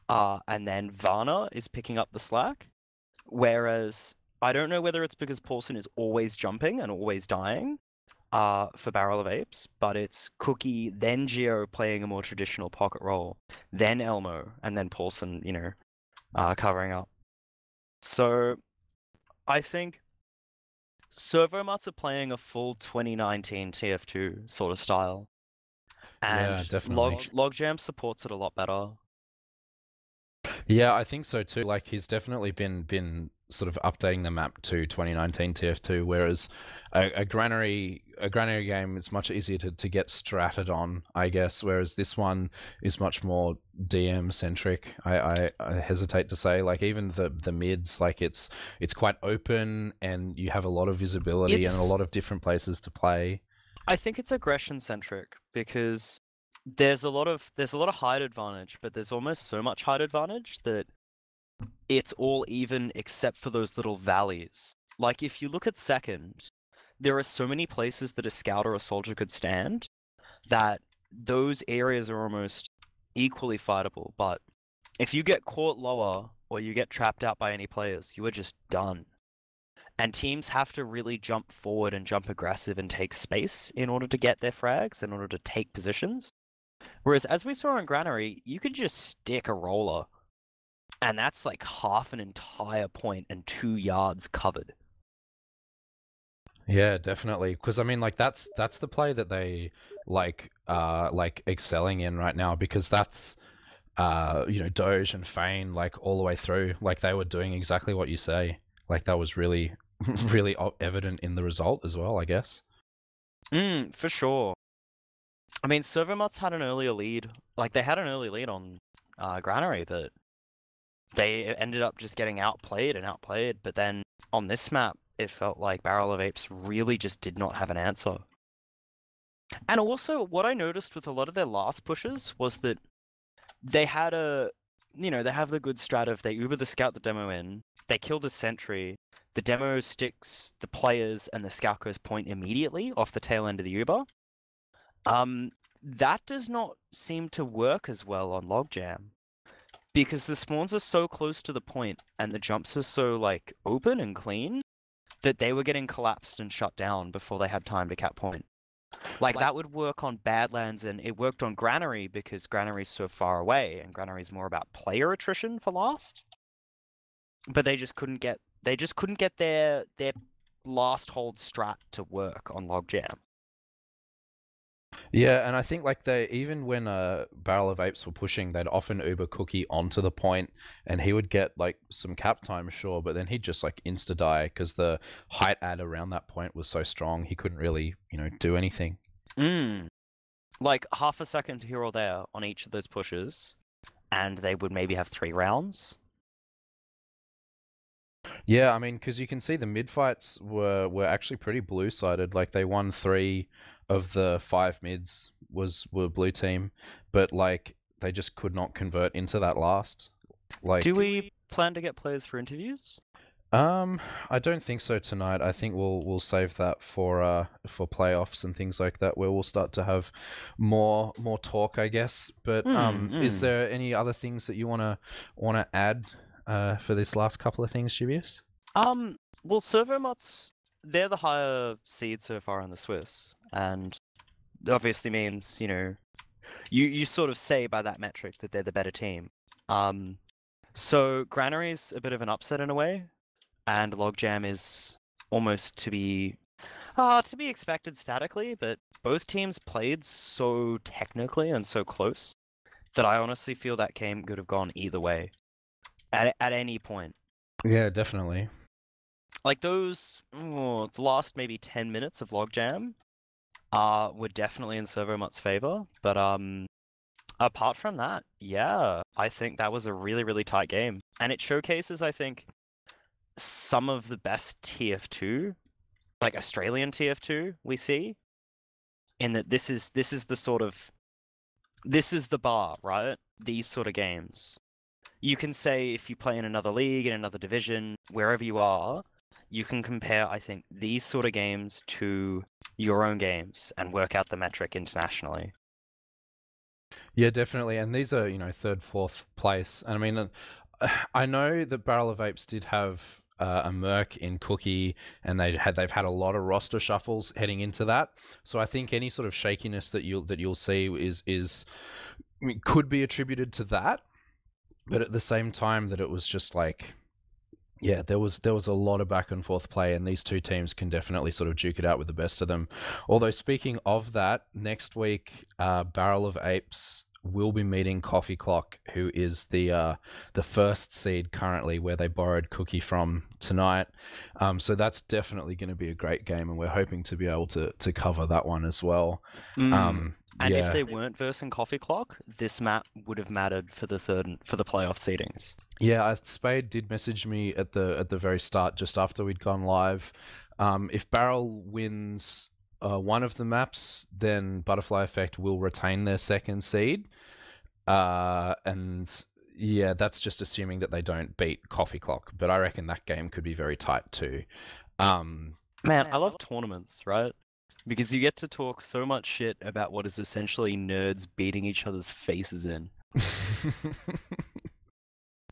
And then Varna is picking up the slack. Whereas, I don't know whether it's because Paulson is always jumping and always dying for Barrel of Apes, but it's Cookie, then Geo playing a more traditional pocket role, then Elmo, and then Paulson, covering up. So, I think Servo mutts are playing a full 2019 TF2 sort of style. And yeah, definitely. Logjam supports it a lot better. Yeah, I think so too. Like he's definitely been sort of updating the map to 2019 TF2, whereas a granary game is much easier to get stratted on, I guess, whereas this one is much more DM centric. I hesitate to say, like even the mids, like it's quite open and you have a lot of visibility and a lot of different places to play. I think it's aggression centric because there's a lot of height advantage, but there's almost so much height advantage that it's all even except for those little valleys. Like if you look at second, there are so many places that a scout or a soldier could stand that those areas are almost equally fightable. But if you get caught lower or you get trapped out by any players, you are just done. And teams have to really jump forward and jump aggressive and take space in order to get their frags, in order to take positions. Whereas, as we saw in Granary, you could just stick a roller, and that's like half an entire point and 2 yards covered. Yeah, definitely. Because I mean, like that's the play that they like excelling in right now, because that's Doge and Fane, like all the way through, like they were doing exactly what you say. Like that was really really evident in the result as well, I guess. For sure. I mean, servo mutts had an earlier lead. Like they had an early lead on Granary, but they ended up just getting outplayed and outplayed. But then on this map, it felt like Barrel of Apes really just did not have an answer. And also, what I noticed with a lot of their last pushes was that they had they have the good strat of they Uber the scout the demo in, they kill the sentry, the demo sticks the players, and the scout goes point immediately off the tail end of the Uber. That does not seem to work as well on Logjam, because the spawns are so close to the point and the jumps are so like open and clean that they were getting collapsed and shut down before they had time to cap point. Like that would work on Badlands, and it worked on Granary because Granary's so far away, and Granary's more about player attrition for last. But they just couldn't get their last hold strat to work on Logjam. Yeah, and I think like they, even when Barrel of Apes were pushing, they'd often Uber Cookie onto the point, and he would get like some cap time, sure, but then he'd just like insta die because the height add around that point was so strong he couldn't really do anything. Like half a second here or there on each of those pushes, and they would maybe have 3 rounds. Yeah, I mean, because you can see the mid fights were actually pretty blue sided. Like they won 3 of the 5 mids were blue team, but like they just could not convert into that last. Like, do we plan to get players for interviews? I don't think so tonight. I think we'll save that for playoffs and things like that, where we'll start to have more talk, I guess. But is there any other things that you wanna add for this last couple of things, Dubious? Well, servo mutts, they're the higher seed so far in the Swiss, and it obviously means you sort of say by that metric that they're the better team. So Granary's a bit of an upset in a way, and Logjam is almost to be expected statically, but both teams played so technically and so close that I honestly feel that game could have gone either way at any point. Yeah, definitely. Like those, the last maybe 10 minutes of Logjam were definitely in servo-mutt's favor, but apart from that, yeah, I think that was a really, really tight game. And it showcases, I think, some of the best TF2, like Australian TF2 we see, in that this is the bar, right? These sort of games. You can say if you play in another league, in another division, wherever you are, you can compare, I think, these sort of games to your own games and work out the metric internationally. Yeah, definitely. And these are, third, fourth place. And I mean, I know that Barrel of Apes did have a Merc in Cookie, and they've had a lot of roster shuffles heading into that. So I think any sort of shakiness that you'll see is could be attributed to that. But at the same time, that it was just like, yeah, there was a lot of back and forth play, and these two teams can definitely sort of duke it out with the best of them. Although speaking of that, next week, Barrel of Apes will be meeting Coffee Clock, who is the first seed currently, where they borrowed Cookie from tonight. So that's definitely going to be a great game, and we're hoping to be able to cover that one as well. And if they weren't versing Coffee Clock, this map would have mattered for the playoff seedings. Yeah, Spade did message me at the very start, just after we'd gone live. If Barrel wins one of the maps, then Butterfly Effect will retain their second seed. And yeah, that's just assuming that they don't beat Coffee Clock. But I reckon that game could be very tight too. Man, I love tournaments, right? Because you get to talk so much shit about what is essentially nerds beating each other's faces in.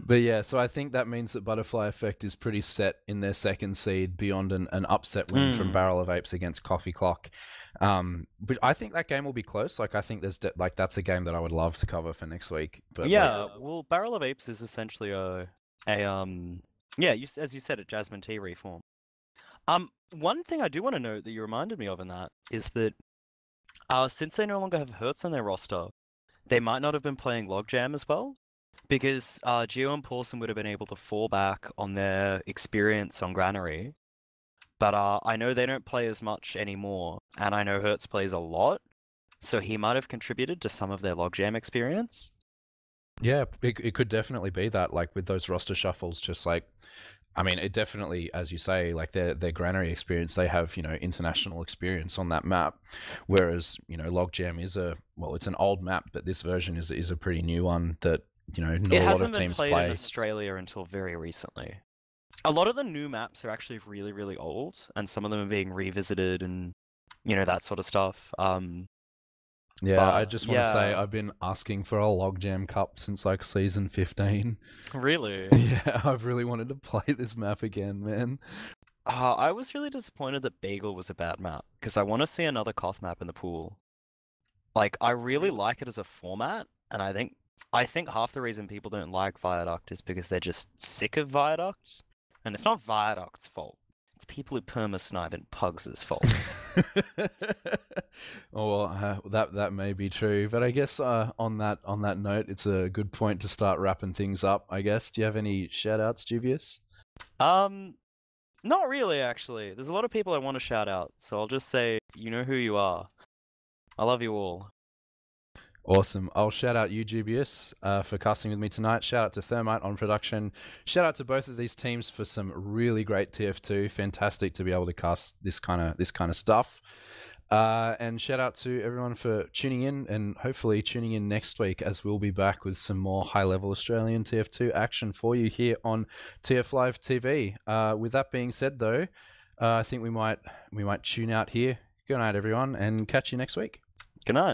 But yeah, so I think that means that Butterfly Effect is pretty set in their second seed beyond an upset win from Barrel of Apes against Coffee Clock. But I think that game will be close. Like I think that's a game that I would love to cover for next week. But yeah, well, Barrel of Apes is essentially as you said, a Jasmine Tea reform. One thing I do want to note that you reminded me of in that is that since they no longer have Hertz on their roster, they might not have been playing Logjam as well, because Geo and Pawson would have been able to fall back on their experience on Granary. But I know they don't play as much anymore, and I know Hertz plays a lot, so he might have contributed to some of their Logjam experience. yeah, it could definitely be that. Like with those roster shuffles, just like I mean, it definitely, as you say, like their Granary experience, they have, international experience on that map. Whereas, Logjam is it's an old map, but this version is a pretty new one that, not It a lot of hasn't been teams played play. in Australia until very recently. A lot of the new maps are actually really, really old, and some of them are being revisited and, that sort of stuff. Yeah, I just want to say yeah. I've been asking for a Logjam Cup since like season 15. Really? Yeah, I've really wanted to play this map again, man. I was really disappointed that Bagel was a bad map, because I want to see another Koth map in the pool. Like, I really like it as a format, and I think half the reason people don't like Viaduct is because they're just sick of Viaduct. And it's not Viaduct's fault. It's people who perma-snipe and Pugs' fault. Oh well, that may be true, but I guess on that note, it's a good point to start wrapping things up. I guess. Do you have any shout outs, Dubious? Not really, actually. There's a lot of people I want to shout out, so I'll just say, you know who you are. I love you all. Awesome. I'll shout out you, Dubious, for casting with me tonight. Shout out to Thermite on production. Shout out to both of these teams for some really great TF2. Fantastic to be able to cast this kind of stuff. And shout out to everyone for tuning in, and hopefully tuning in next week, as we'll be back with some more high-level Australian TF2 action for you here on TF Live TV. With that being said, though, I think we might tune out here. Good night, everyone, and catch you next week. Good night.